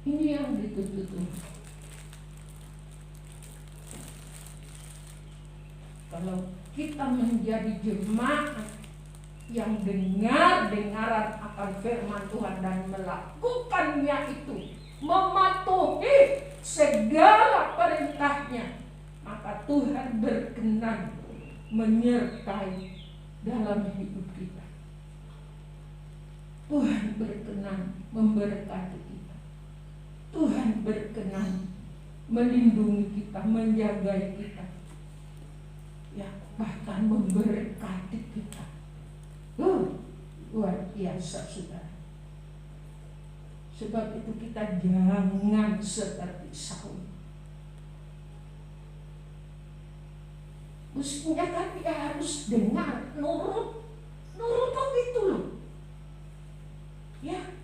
Ini yang dituntut. Kalau kita menjadi jemaat yang dengaran akan firman Tuhan dan melakukannya itu, mematuhi segala perintahnya, maka Tuhan berkenan menyertai dalam hidup kita. Tuhan berkenan memberkati kita. Tuhan berkenan melindungi kita, menjaga kita, ya, bahkan memberkati kita. Luar biasa, saudara. Sebab itu kita jangan seperti Saul. Mestinya kan dia harus dengar, nurut begitu loh. Ya.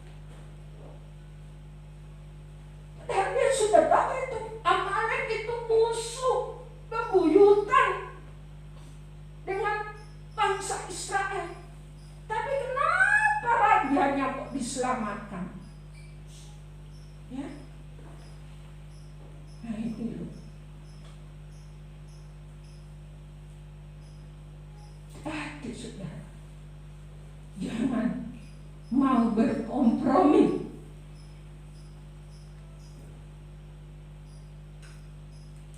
Dan dia sudah tahu itu Amalek itu musuh bebuyutan dengan bangsa Israel. Tapi kenapa rajanya kok diselamatkan? Ya. Nah ini loh. Hati saudara, jangan mau berkompromi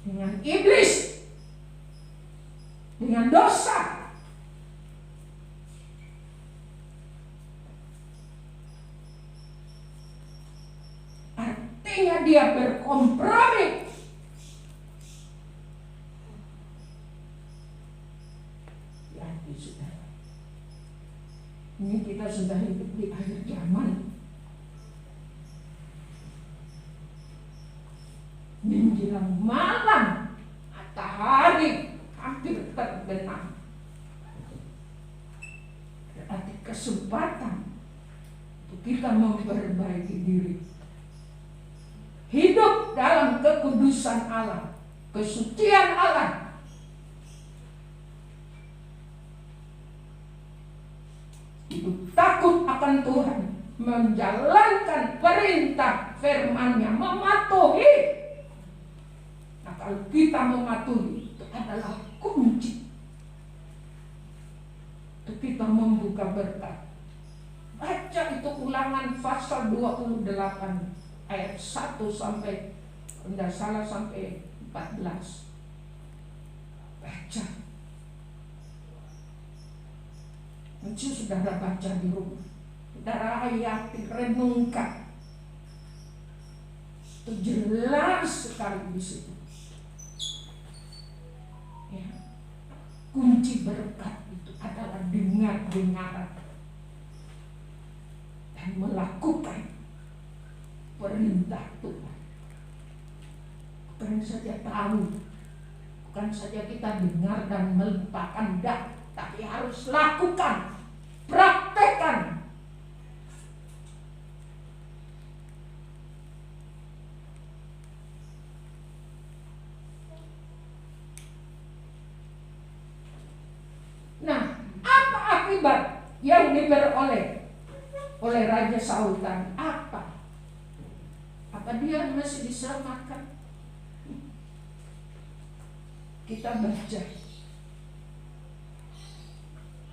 dengan iblis, dengan dosa. Artinya dia berkompromi. Ya, saudara. Ini kita sudah hidup di akhir zaman. Menjelang malam, matahari hampir terbenam. Berarti kesempatan untuk kita memperbaiki diri. Hidup dalam kekudusan Allah, kesucian Allah. Hidup takut akan Tuhan, menjalankan perintah firman-Nya, mematuhi. Nah, kalau kita mematuhi, itu adalah kunci untuk kita membuka berkat. Baca itu Ulangan pasal 28 ayat 1 sampai, tidak salah, sampai 14. Baca. Nanti saudara baca di rumah, saudara hayati, renungkan. Itu jelas sekali di situ. Ya. Kunci berkat itu adalah dengaran dan melakukan perintah Tuhan. Bukan saja tahu, bukan saja kita dengar dan melupakan, tapi harus lakukan, praktekkan. Nah, apa akibat yang diperoleh oleh Raja Saul tadi? Apa? Apa dia masih diselamatkan? Kita baca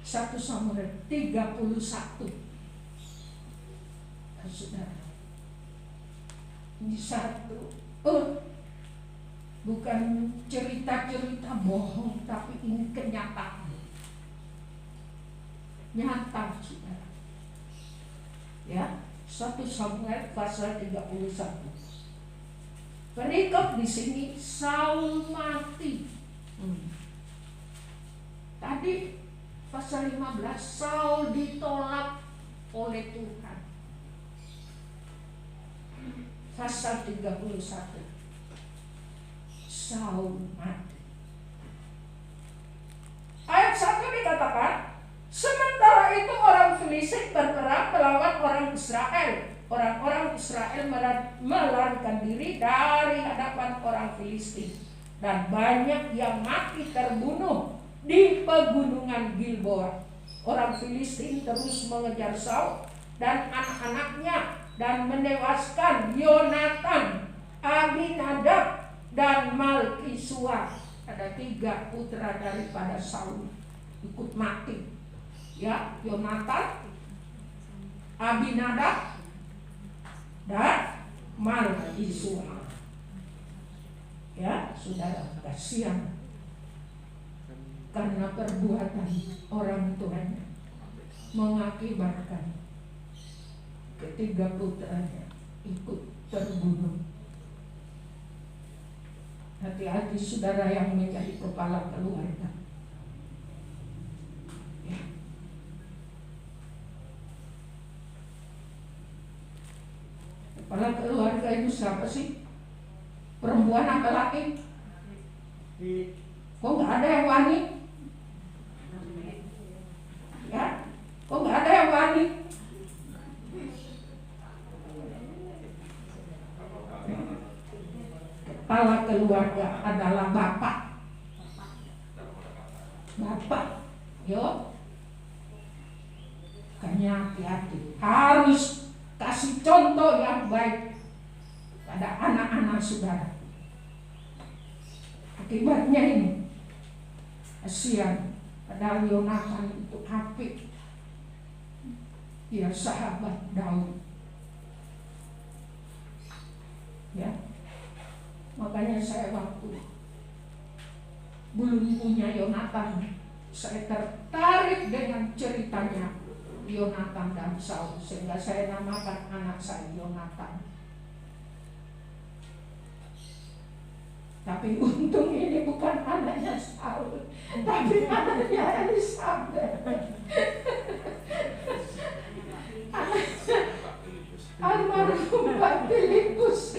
1 Samuel 31. Saudara, ini satu bukan cerita-cerita bohong, tapi ini kenyataan. Nyata, saudara. Ya, 1 Samuel pasal 31. Perikop di sini Saul mati. Tadi pasal 15 Saul ditolak oleh Tuhan. Pasal 31 Saul mati. Ayat 1 dikatakan, sementara itu orang Filistin berperang melawan orang Israel. Orang-orang Israel melarikan diri dari hadapan orang Filistin, dan banyak yang mati terbunuh di pegunungan Gilboa. Orang Filistin terus mengejar Saul dan anak-anaknya dan menewaskan Yonatan, Abinadab, dan Malkisua. Ada 3 putra daripada Saul ikut mati. Ya, Yonatan, Abinadab, dan Malkisua. Ya, saudara, kasihan karena perbuatan orang tuanya mengakibatkan ketiga putranya ikut terbunuh. Hati-hati saudara yang menjadi kepala keluarga. Ya. Kepala keluarga itu siapa sih? Perempuan apa laki? Kok nggak ada yang wani? Ya, kok nggak ada yang wani? Kepala keluarga adalah bapak. Bapak, yo, makanya hati-hati. Harus kasih contoh yang baik pada anak-anak saudara. Akibatnya ini, kasihan. Padahal Yonatan itu apik. Dia sahabat Daud. Ya. Makanya saya waktu belum punya Yonatan, saya tertarik dengan ceritanya Yonatan dan Saul, sehingga saya namakan anak saya Yonatan. Tapi untung ini bukan anaknya Saul, tapi anaknya Elisabeth. Anaknya almarhum Pak Filipus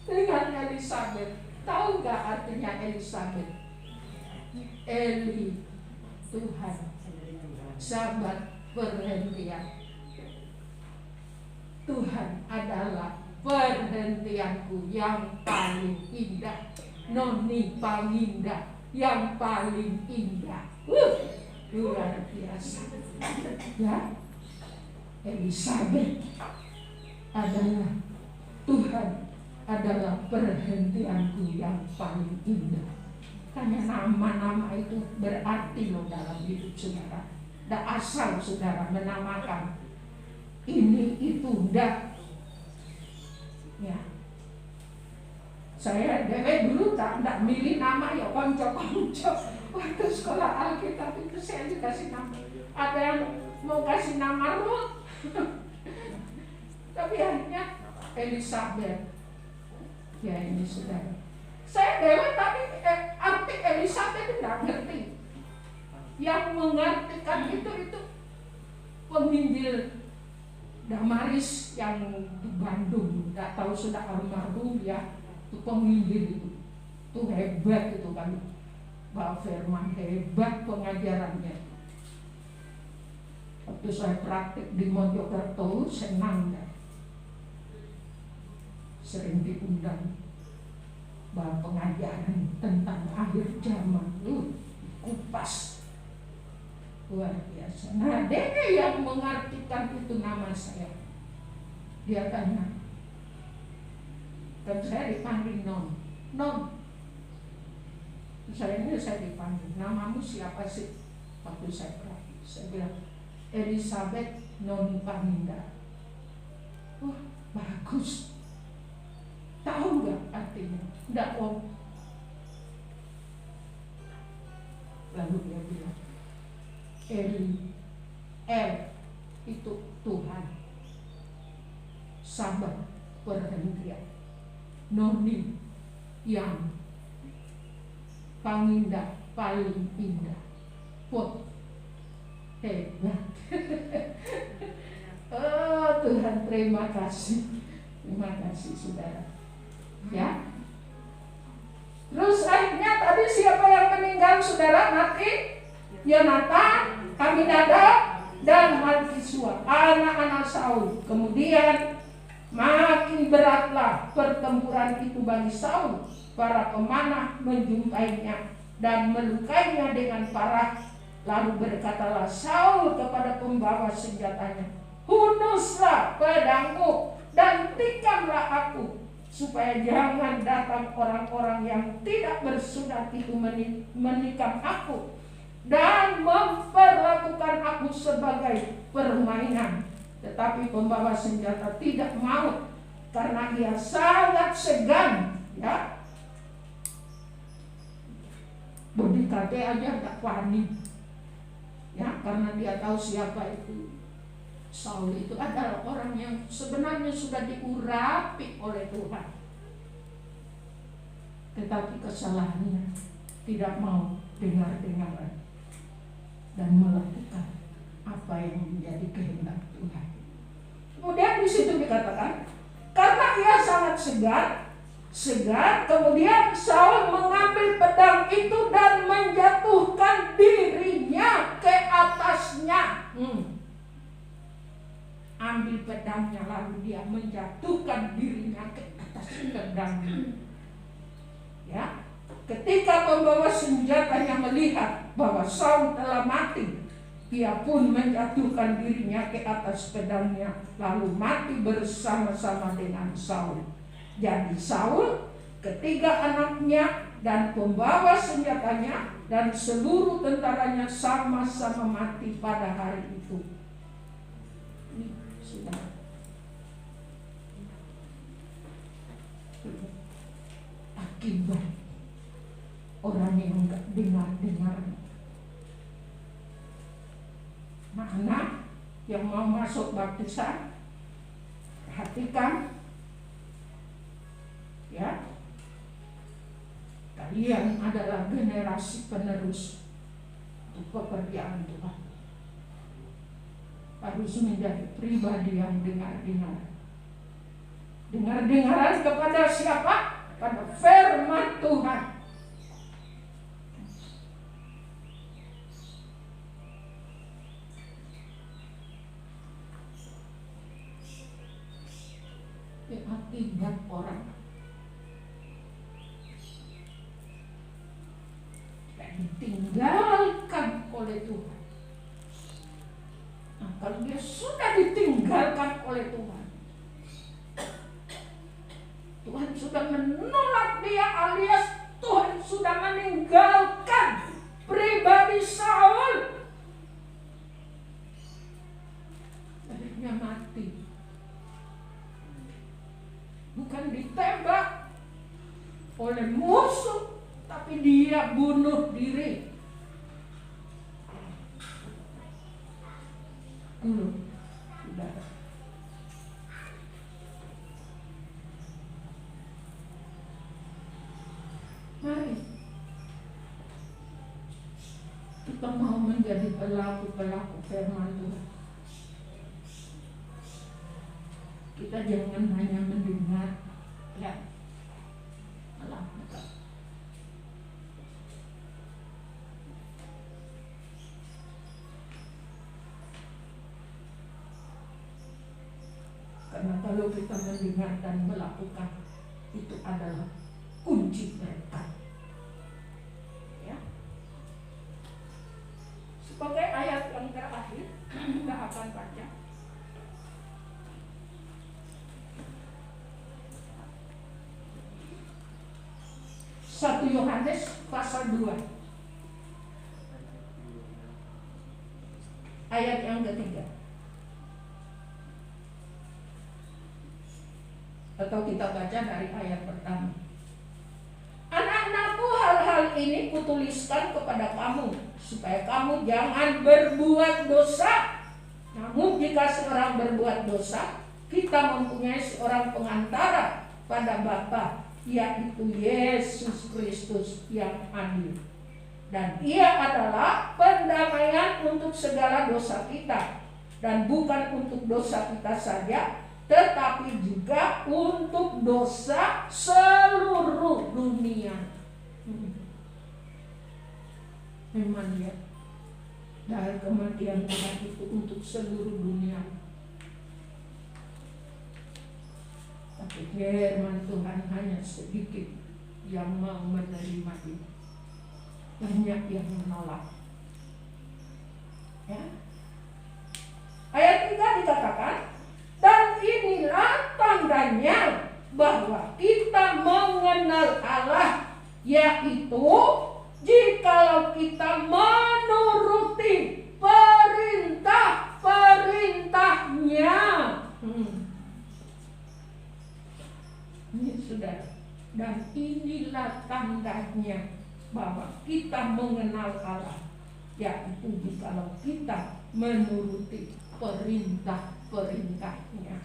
dengan Elisabeth. Tahu nggak artinya Elisabeth? Eli, Tuhan, sahabat perhentian. Tuhan adalah perhentianku yang paling indah. Noni Paminda yang paling indah. Luar biasa. Ya, Elisabeth adalah Tuhan, adalah perhentianku yang paling indah. Karena nama-nama itu berarti loh dalam hidup saudara. Tidak asal saudara menamakan ini itu, enggak. Ya, saya dulu tak milih nama ya konco-konco. Waktu sekolah Alkitab itu saya dikasih nama. Ada yang mau kasih nama Ruth, tapi akhirnya Elisabeth. Ya ini saudara. Saya dewa tapi arti Elisabeth itu tidak ngerti. Yang mengartikan itu penginjil Damaris yang di Bandung. Tidak tahu sudah almarhum ya. Itu penginjil itu hebat itu kan. Pak Firman hebat pengajarannya. Waktu saya praktik di Mojokerto senang ya. Sering diundang bahwa pengajaran tentang akhir zaman kupas luar biasa. Nah, dia yang mengartikan itu nama saya. Dia tanya, dan saya dipanggil Non. Saya dipanggil, namamu siapa sih? Waktu saya praktik, saya bilang Elisabeth Non Paminda. Wah, bagus. Tahu nggak artinya? Nggak om. Lalu dia bilang, Eli, El itu Tuhan. Sabar, perhentian. Noni yang pangindah, paling indah. Pot, hebat. Oh Tuhan, terima kasih. Terima kasih saudara. Ya. Terus akhirnya tadi siapa yang meninggal saudara? Mati? Yonatan, Aminadab, dan Malkisua, anak-anak Saul. Kemudian makin beratlah pertempuran itu bagi Saul. Para pemanah menjumpainya dan melukainya dengan parah. Lalu berkatalah Saul kepada pembawa senjatanya, hunuslah pedangmu dan tikamlah aku, supaya jangan datang orang-orang yang tidak bersunat itu menikam aku dan memperlakukan aku sebagai permainan. Tetapi pembawa senjata tidak mau, karena dia sangat segan, ya. Berdikate aja tak wani, ya, karena dia tahu siapa itu. Saul itu adalah orang yang sebenarnya sudah diurapi oleh Tuhan, tetapi kesalahannya tidak mau dengar-dengaran dan melakukan apa yang menjadi kehendak Tuhan. Kemudian di situ dikatakan, karena ia sangat segar, kemudian Saul mengambil pedang itu dan menjatuhkan dirinya ke atasnya. Ambil pedangnya lalu dia menjatuhkan dirinya ke atas pedangnya. Ya, ketika pembawa senjatanya melihat bahwa Saul telah mati, dia pun menjatuhkan dirinya ke atas pedangnya lalu mati bersama-sama dengan Saul. Jadi Saul, ketiga anaknya dan pembawa senjatanya dan seluruh tentaranya sama-sama mati pada hari itu. Ini sudah akibat orang yang enggak dengar-dengar. Nah, anak yang mau masuk baptisan, perhatikan, ya, kalian adalah generasi penerus untuk pekerjaan Tuhan. Harus menjadi pribadi yang dengar-dengaran kepada siapa? Pada firman Tuhan. Akibat orang tidak ditinggalkan oleh Tuhan. Nah, kalau dia sudah ditinggalkan oleh Tuhan, Tuhan sudah menolak dia, alias Tuhan sudah meninggalkan pribadi Saul. Akhirnya mati. Bukan ditembak oleh musuh, tapi dia bunuh diri. Sudah. Mari kita mau menjadi pelaku-pelaku firman Tuhan. Kita jangan hanya mendengar, ya, melakukan. Karena kalau kita mendengar dan melakukan, itu adalah kunci berkat. Ya. Sebagai ayat yang terakhir, kita akan baca. 1 Yohanes pasal 2 ayat yang ketiga. Atau kita baca dari ayat pertama. Anak-anakku, hal-hal ini kutuliskan kepada kamu, supaya kamu jangan berbuat dosa. Namun jika seorang berbuat dosa, kita mempunyai seorang pengantara pada Bapa, yaitu Yesus Kristus yang adil. Dan ia adalah pendamaian untuk segala dosa kita. Dan bukan untuk dosa kita saja, tetapi juga untuk dosa seluruh dunia. Memang ya, dari kematian Tuhan itu untuk seluruh dunia. Tapi firman Tuhan hanya sedikit yang mau menerima itu. Banyak yang menolak. Ya. Ayat 3 dikatakan, dan inilah tandanya bahwa kita mengenal Allah, yaitu jikalau kita menuruti perintah-perintahnya. Ini sudah. Dan inilah tandanya bahwa kita mengenal Allah, yaitu jikalau kita menuruti perintah-perintahnya.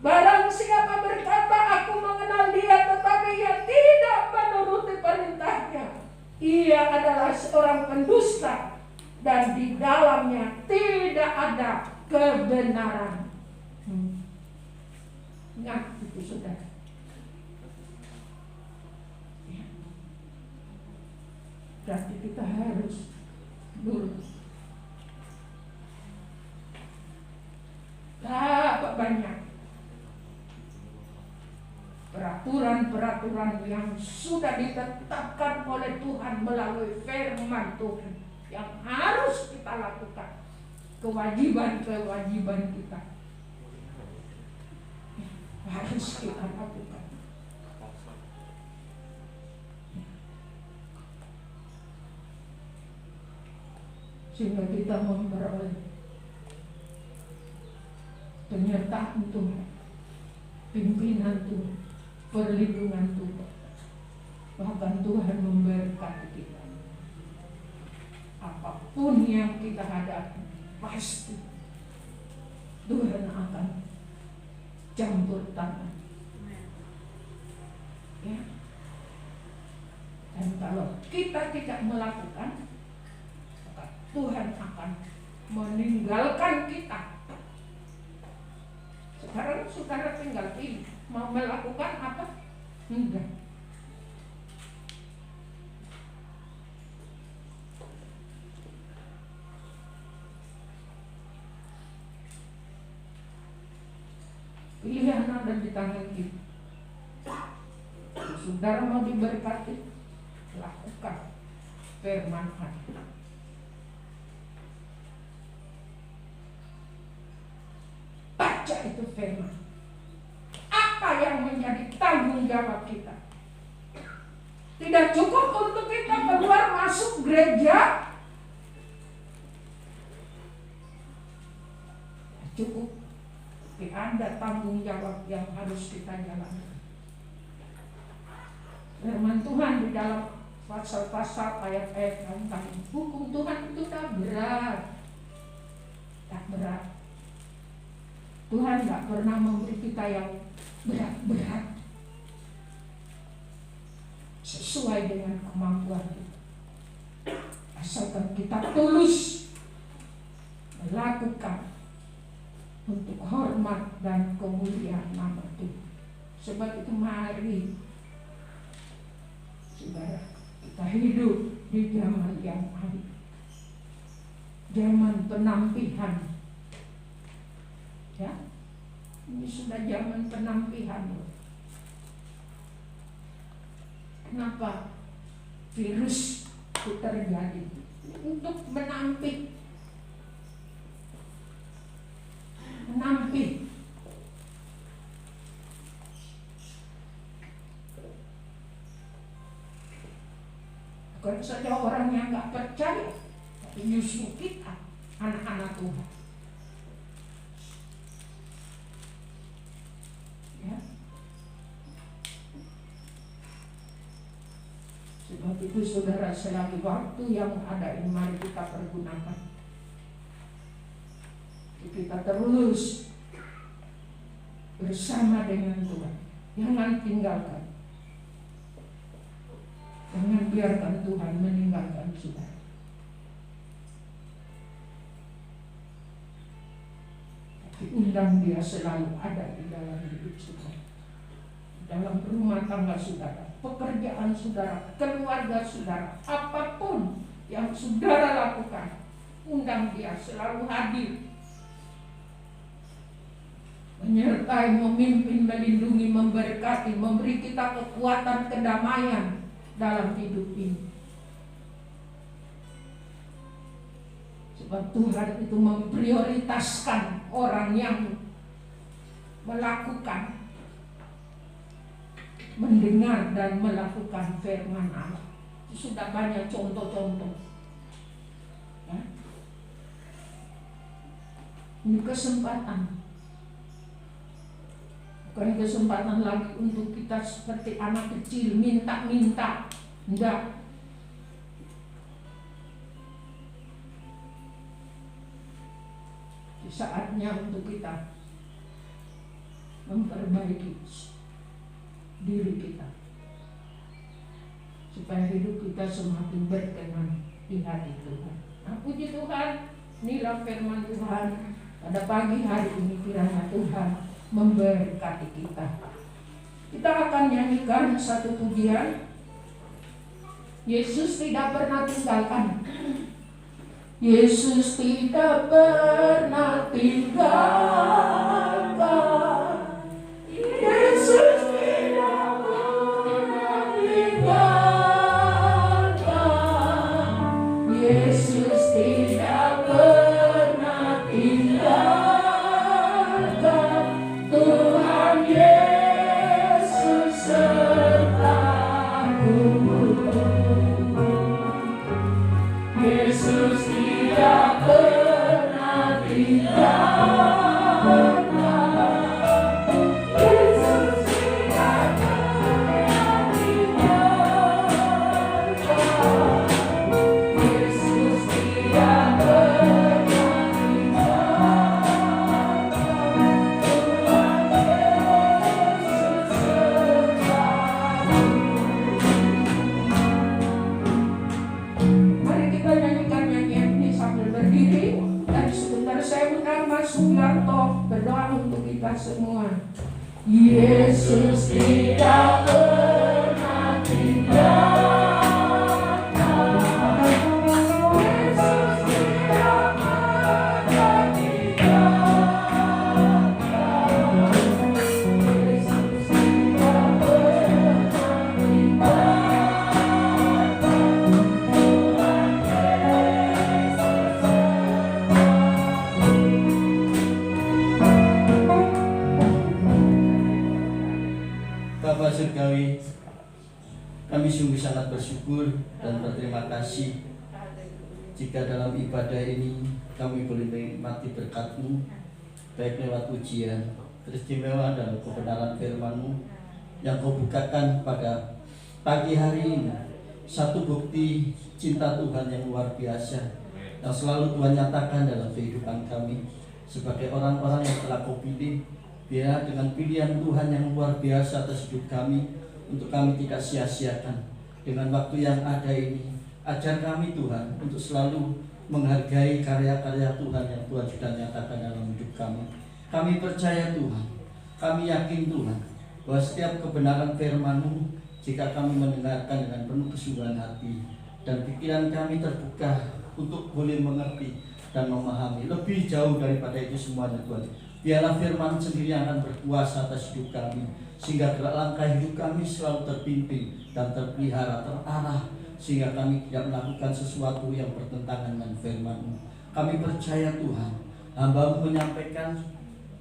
Barang siapa berkata aku mengenal dia tetapi ia tidak menuruti perintahnya, ia adalah seorang pendusta dan di dalamnya tidak ada kebenaran. Ingat itu saudara. Berarti kita harus lurus. Berapa banyak peraturan-peraturan yang sudah ditetapkan oleh Tuhan melalui firman Tuhan yang harus kita lakukan. Kewajiban-kewajiban kita harus kita lakukan. Sehingga kita memperoleh penyertaan Tuhan, pimpinan Tuhan, perlindungan Tuhan. Bahkan Tuhan memberkati kita. Apapun yang kita hadapi, pasti Tuhan akan campur tangan. Ya. Dan kalau kita tidak melakukan, maka Tuhan akan meninggalkan kita. Sekarang saudara tinggal pilih, mau melakukan apa? Enggak. Pilihan ada di tangan kita. Saudara mau diberkati, lakukan firman Allah. Baca itu firman. Apa yang menjadi tanggung jawab kita? Tidak cukup untuk kita keluar masuk gereja. Cukup. Tapi ada tanggung jawab yang harus kita jalankan. Firman Tuhan di dalam pasal-pasal ayat-ayat tentang hukum Tuhan itu tak berat. Tak berat. Tuhan gak pernah memberi kita yang berat-berat. Sesuai dengan kemampuan kita. Asalkan kita tulus melakukan untuk hormat dan kemuliaan nama Tuhan. Sebab itu mari saudara, kita hidup di zaman yang akhir, zaman penampihan. Ya, ini sudah zaman penampihan. Kenapa virus itu terjadi? Untuk menampih. Bukan saja orang yang gak percaya, tapi justru kita, anak-anak Tuhan. Ya. Sebab itu saudara, selagi waktu yang ada ini mari kita pergunakan. Kita terus bersama dengan Tuhan. Jangan tinggalkan. Jangan biarkan Tuhan meninggalkan saudara. Tapi undang dia selalu ada di dalam hidup saudara. Dalam rumah tangga saudara, pekerjaan saudara, keluarga saudara, apapun yang saudara lakukan, undang dia selalu hadir, menyertai, memimpin, melindungi, memberkati, memberi kita kekuatan, kedamaian dalam hidup ini. Sebab Tuhan itu memprioritaskan orang yang melakukan, mendengar dan melakukan firman Allah. Sudah banyak contoh-contoh. Ya. Ini kesempatan. Bukan kesempatan lagi untuk kita seperti anak kecil minta-minta. Enggak. Saatnya untuk kita memperbaiki diri kita supaya hidup kita semakin berkenan di hati Tuhan. Nah, puji Tuhan, inilah firman Tuhan pada pagi hari ini. Kiranya Tuhan memberkati kita. Kita akan nyanyikan satu pujian. Yesus tidak pernah tinggalkan. Yesus tidak pernah tinggalkan. Yesus tidak pernah tinggalkan. Yesus tidak pernah tinggalkan. Tuhan Yesus sertaku. Yesus tidak pernah tinggalkan. Yesus tidak pernah tinggalkan. Yesus tidak pernah tinggalkan. Tuhan Yesus sertaku. Mari kita nyanyikan nyanyian ini sambil berdiri. Dan sebentar saya undang Mas Sugiarto berdoa untuk kita semua. Yesus tidak pernah tinggalkan. Yesus tidak pernah tinggalkan. Yesus tidak pernah tinggalkan. Bapa Surgawi, kami sungguh sangat bersyukur dan berterima kasih jika dalam ibadah ini kami boleh menikmati berkat-Mu, baik lewat ujian, keistimewaan dan kebenaran firman-Mu yang Kau bukakan pada pagi hari ini. Satu bukti cinta Tuhan yang luar biasa yang selalu Tuhan nyatakan dalam kehidupan kami sebagai orang-orang yang telah Kau pilih. Biar dengan pilihan Tuhan yang luar biasa atas hidup kami, untuk kami tidak sia-siakan dengan waktu yang ada ini. Ajar kami Tuhan untuk selalu menghargai karya-karya Tuhan yang Tuhan sudah nyatakan dalam hidup kami. Kami percaya Tuhan, kami yakin Tuhan bahwa setiap kebenaran firman-Mu, jika kami mendengarkan dengan penuh kesungguhan hati dan pikiran kami terbuka untuk boleh mengerti dan memahami lebih jauh daripada itu semuanya Tuhan. Biarlah firman sendiri yang akan berkuasa atas hidup kami, sehingga gerak langkah hidup kami selalu terpimpin dan terpelihara, terarah, sehingga kami tidak melakukan sesuatu yang bertentangan dengan firman-Mu. Kami percaya Tuhan, hamba-Mu menyampaikan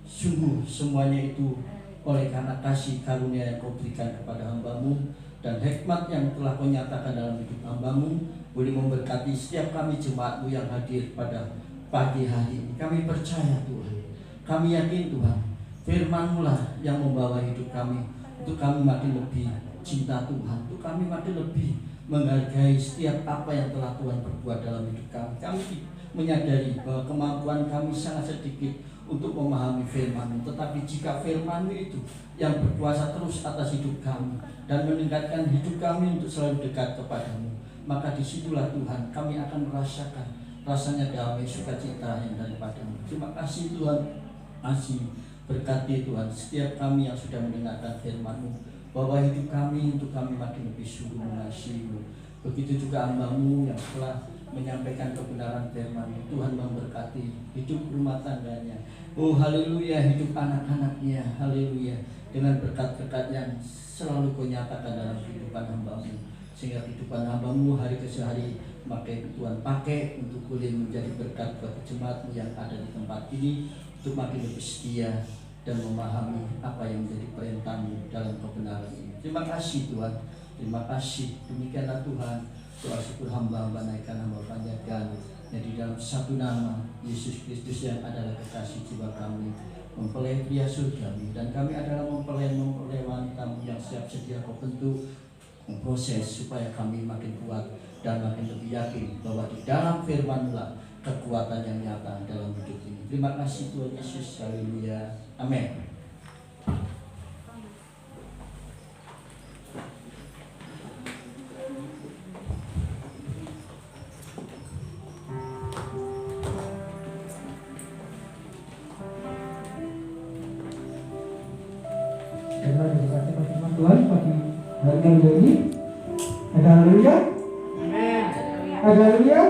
sungguh semuanya itu oleh karena kasih karunia yang Kau berikan kepada hamba-Mu, dan hikmat yang telah Kau nyatakan dalam hidup hamba-Mu boleh memberkati setiap kami jemaat-Mu yang hadir pada pagi hari ini. Kami percaya Tuhan, kami yakin Tuhan, firman-Mu lah yang membawa hidup kami, untuk kami makin lebih cinta Tuhan, untuk kami makin lebih menghargai setiap apa yang telah Tuhan perbuat dalam hidup kami. Kami menyadari bahwa kemampuan kami sangat sedikit untuk memahami firman-Mu, tetapi jika firman-Mu itu yang berkuasa terus atas hidup kami dan meningkatkan hidup kami untuk selalu dekat kepadamu, maka disitulah Tuhan kami akan merasakan rasanya damai sukacita yang daripadamu. Terima kasih Tuhan, kasih berkati Tuhan setiap kami yang sudah mendengarkan firman-Mu, bahwa hidup kami untuk kami makin lebih sungguh mengasihi-Mu. Begitu juga hamba-Mu yang telah menyampaikan kebenaran firman-Mu, Tuhan memberkati hidup rumah tangganya. Oh haleluya, hidup anak-anaknya, haleluya, dengan berkat-berkat yang selalu Kau nyatakan dalam kehidupan hamba-Mu, sehingga kehidupan hamba-Mu hari ke hari makin Tuhan pakai untuk boleh menjadi berkat bagi jemaat-Mu yang ada di tempat ini, untuk makin lebih setia dan memahami apa yang menjadi perintah-Mu dalam kebenaran ini. Terima kasih Tuhan, terima kasih. Demikianlah Tuhan, doa syukur hamba-hamba naikkan, hamba panjatkan, yang di dalam satu nama Yesus Kristus yang adalah kekasih jiwa kami, mempelai pria surgawi, dan kami adalah mempelai wanita-Mu yang siap sedia Kau bentuk, memproses supaya kami makin kuat dan makin lebih yakin bahwa di dalam firman-Mu lah kekuatan yang nyata dalam hidup ini. Terima kasih Tuhan Yesus, haleluya, amin. Terima kasih firman Tuhan pagi hari ini. Haleluya. Haleluya.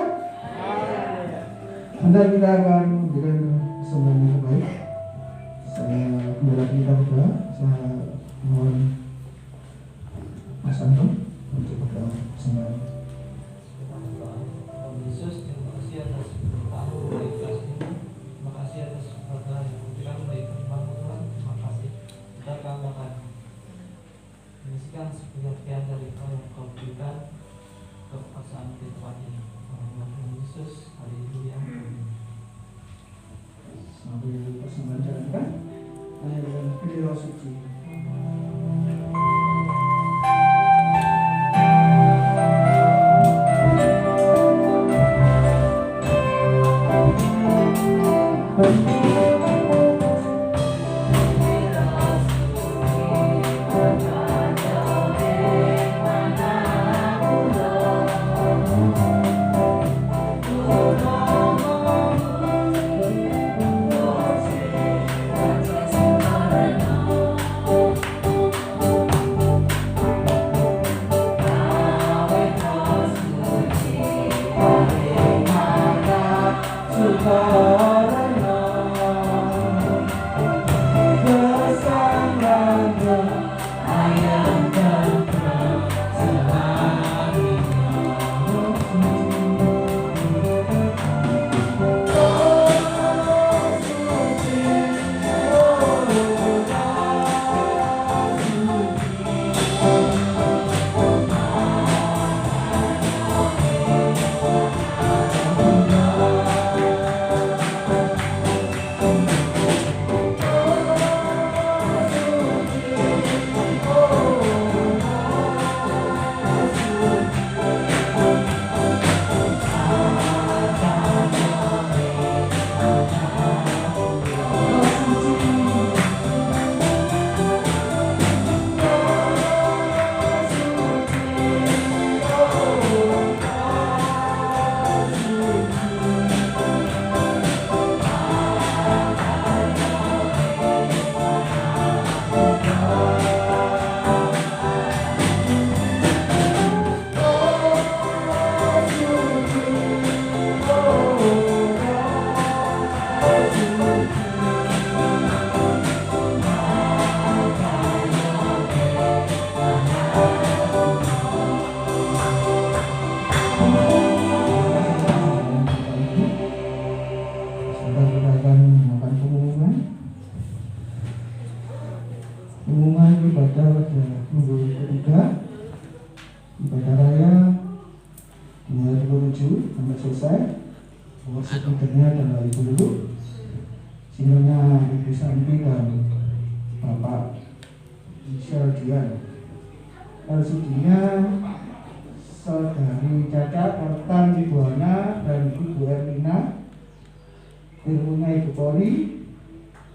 Nanti kita akan dengan semuanya yang baik. Saya kembali kita berdoa. Saya mohon Mas Anton untuk berdoa semuanya. Yesus, terima kasih atas berkat-Mu bagi kelas ini. Terima kasih atas berkat yang diberikan bagi firman-Mu Tuhan. Terima kasih. Kita akan menyisikan sebagian dari apa yang Kau berikan ke perasaan di tempat ini. Tuhan Yesus, haleluya. Sambil persembahan jalankan, hanya dengan beliau suci. selesai. Bawa seputarnya adalah ibu dulu, sinyonya Ibu Santi dan Bapak Michelle Dian. LCD-nya Saudari Caca Ertan Ibuana dan Ibu Erlina, ilmunya Ibu Poli,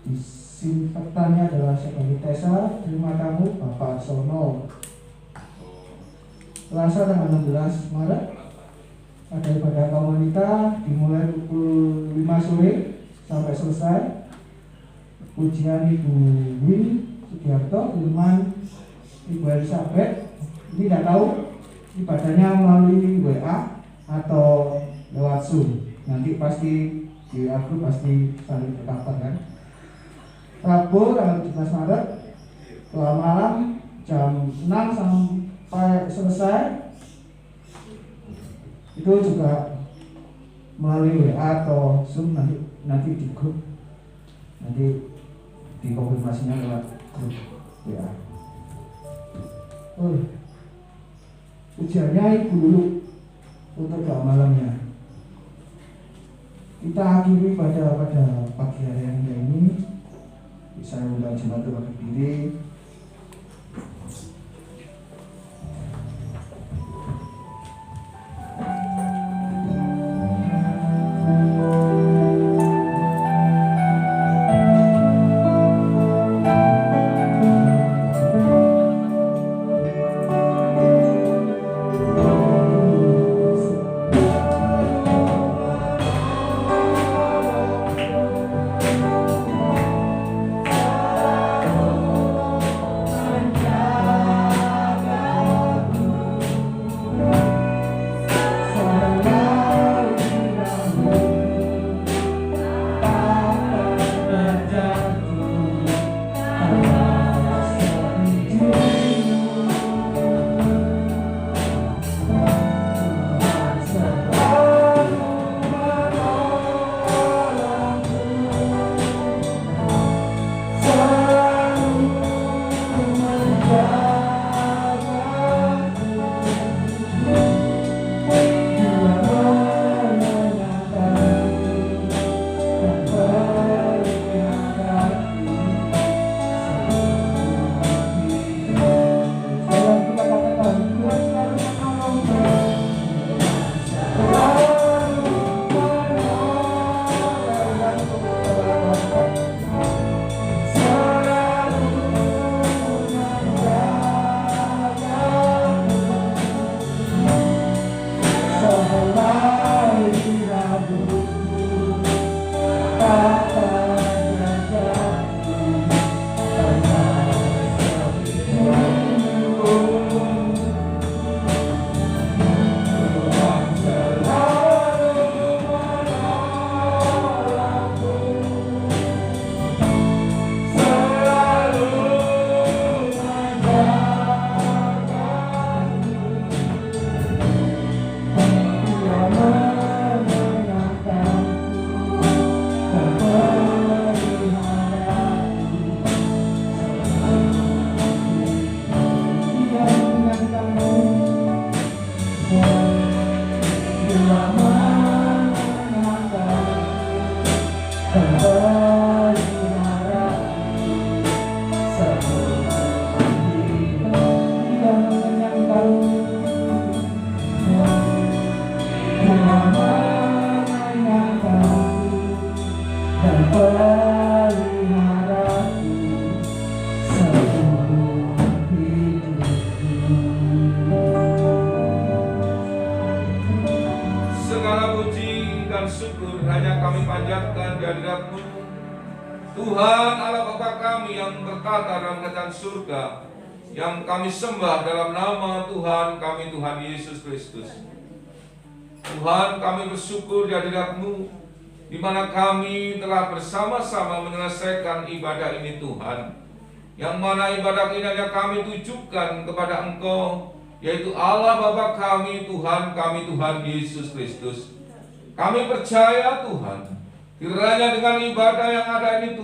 disinfektannya adalah Saudari Tessa, terima kamu Bapak Sono. Selasa tanggal 16 Maret ada ibadah kaum wanita dimulai pukul 5 sore sampai selesai. Pujian Ibu Win Sugiarto, firman Ibu Elizabeth. Ini tidak tahu ibadahnya melalui WA atau lewat Zoom. Nanti pasti di upload, pasti saling berkabar kan. Rabu tanggal 17 Maret doa malam jam 6 sampai selesai. Itu juga melalui WA atau Zoom, nanti di grup, nanti dikonfirmasinya lewat grup WA. Ujiannya Ibu dulu untuk doa malamnya. Kita akhiri pada pagi hari yang ini. Bisa undang jemaat untuk berdiri. Segala puji dan syukur hanya kami panjatkan di hadirat-Mu, Tuhan Allah Bapa kami yang bertata dalam kerajaan surga, yang kami sembah dalam nama Tuhan kami, Tuhan Yesus Kristus. Tuhan, kami bersyukur di hadirat-Mu, di mana kami telah bersama-sama menyelesaikan ibadah ini, Tuhan. Yang mana ibadah ini hanya kami tujukan kepada Engkau, yaitu Allah Bapa kami, Tuhan Yesus Kristus. Kami percaya, Tuhan, kiranya dengan ibadah yang ada ini,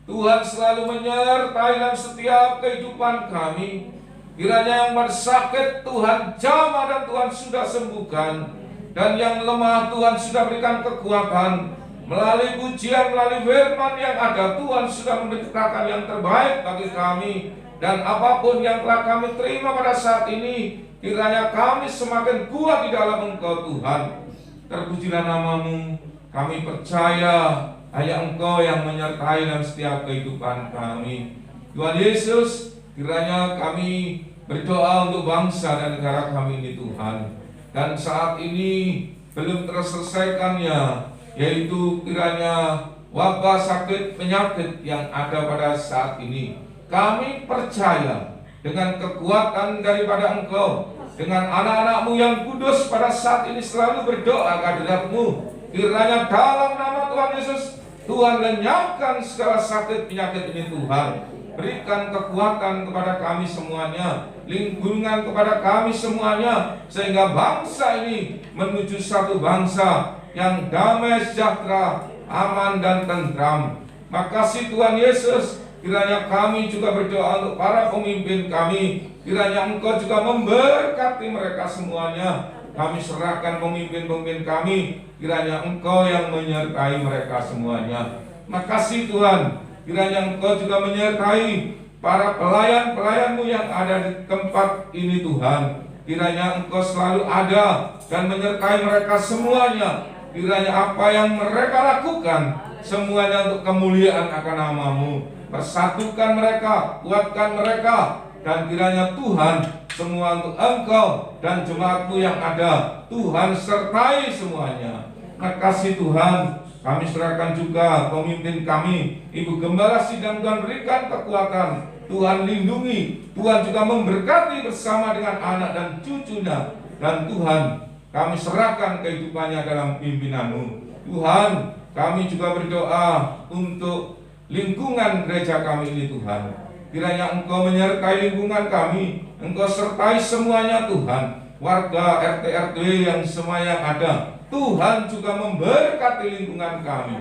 Tuhan selalu menyertai dalam setiap kehidupan kami. Kiranya yang bersakit Tuhan jamah dan Tuhan sudah sembuhkan, dan yang lemah Tuhan sudah berikan kekuatan. Melalui pujian, melalui firman yang ada, Tuhan sudah mendetikkan yang terbaik bagi kami Dan apapun yang telah kami terima pada saat ini, kiranya kami semakin kuat di dalam Engkau Tuhan. Terpujilah nama-Mu. Kami percaya hanya Engkau yang menyertai dalam setiap kehidupan kami. Tuhan Yesus, kiranya kami berdoa untuk bangsa dan negara kami ini Tuhan. Dan saat ini belum terselesaikannya, yaitu kiranya wabah sakit penyakit yang ada pada saat ini. Kami percaya dengan kekuatan daripada Engkau, dengan anak-anak-Mu yang kudus pada saat ini selalu berdoa kehadirat-Mu. Kiranya dalam nama Tuhan Yesus, Tuhan lenyapkan segala sakit penyakit ini Tuhan. Berikan kekuatan kepada kami semuanya, lingkungan kepada kami semuanya, sehingga bangsa ini menuju satu bangsa yang damai sejahtera, aman dan tentram. Makasih Tuhan Yesus. Kiranya kami juga berdoa untuk para pemimpin kami. Kiranya Engkau juga memberkati mereka semuanya. Kami serahkan pemimpin-pemimpin kami. Kiranya Engkau yang menyertai mereka semuanya. Makasih Tuhan. Kiranya Engkau juga menyertai para pelayan-pelayan-Mu yang ada di tempat ini Tuhan. Kiranya Engkau selalu ada dan menyertai mereka semuanya. Kiranya apa yang mereka lakukan semuanya untuk kemuliaan akan nama-Mu. Persatukan mereka, kuatkan mereka, dan kiranya Tuhan semua untuk Engkau dan jemaat-Mu yang ada. Tuhan sertai semuanya. Makasih Tuhan. Kami serahkan juga pemimpin kami, Ibu Gembala Sidang, Tuhan berikan kekuatan, Tuhan lindungi, Tuhan juga memberkati bersama dengan anak dan cucunya. Dan Tuhan, kami serahkan kehidupannya dalam pimpinan-Mu. Tuhan, kami juga berdoa untuk lingkungan gereja kami ini Tuhan. Kiranya Engkau menyertai lingkungan kami, Engkau sertai semuanya Tuhan. Warga RT-RT yang semua yang ada, Tuhan juga memberkati lingkungan kami.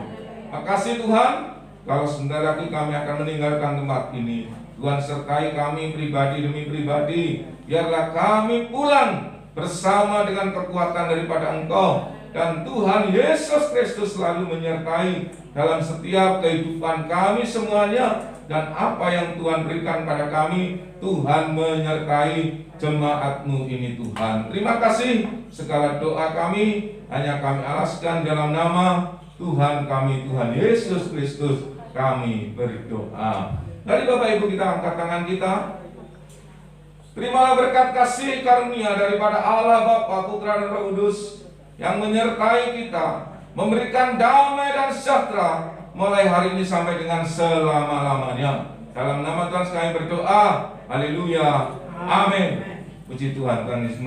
Makasih Tuhan. Kalau sebentar lagi kami akan meninggalkan tempat ini, Tuhan sertai kami pribadi demi pribadi. Biarlah kami pulang bersama dengan kekuatan daripada Engkau. Dan Tuhan Yesus Kristus selalu menyertai dalam setiap kehidupan kami semuanya. Dan apa yang Tuhan berikan pada kami, Tuhan menyertai jemaat-Mu ini Tuhan. Terima kasih. Segala doa kami hanya kami alaskan dalam nama Tuhan kami, Tuhan Yesus Kristus, kami berdoa. Dari Bapak Ibu kita angkat tangan kita. Terimalah berkat kasih karunia daripada Allah Bapa, Putra dan Roh Kudus yang menyertai kita, memberikan damai dan sejahtera mulai hari ini sampai dengan selama-lamanya. Dalam nama Tuhan kami berdoa. Haleluya. Amin. Puji Tuhan. Tuhan Yesus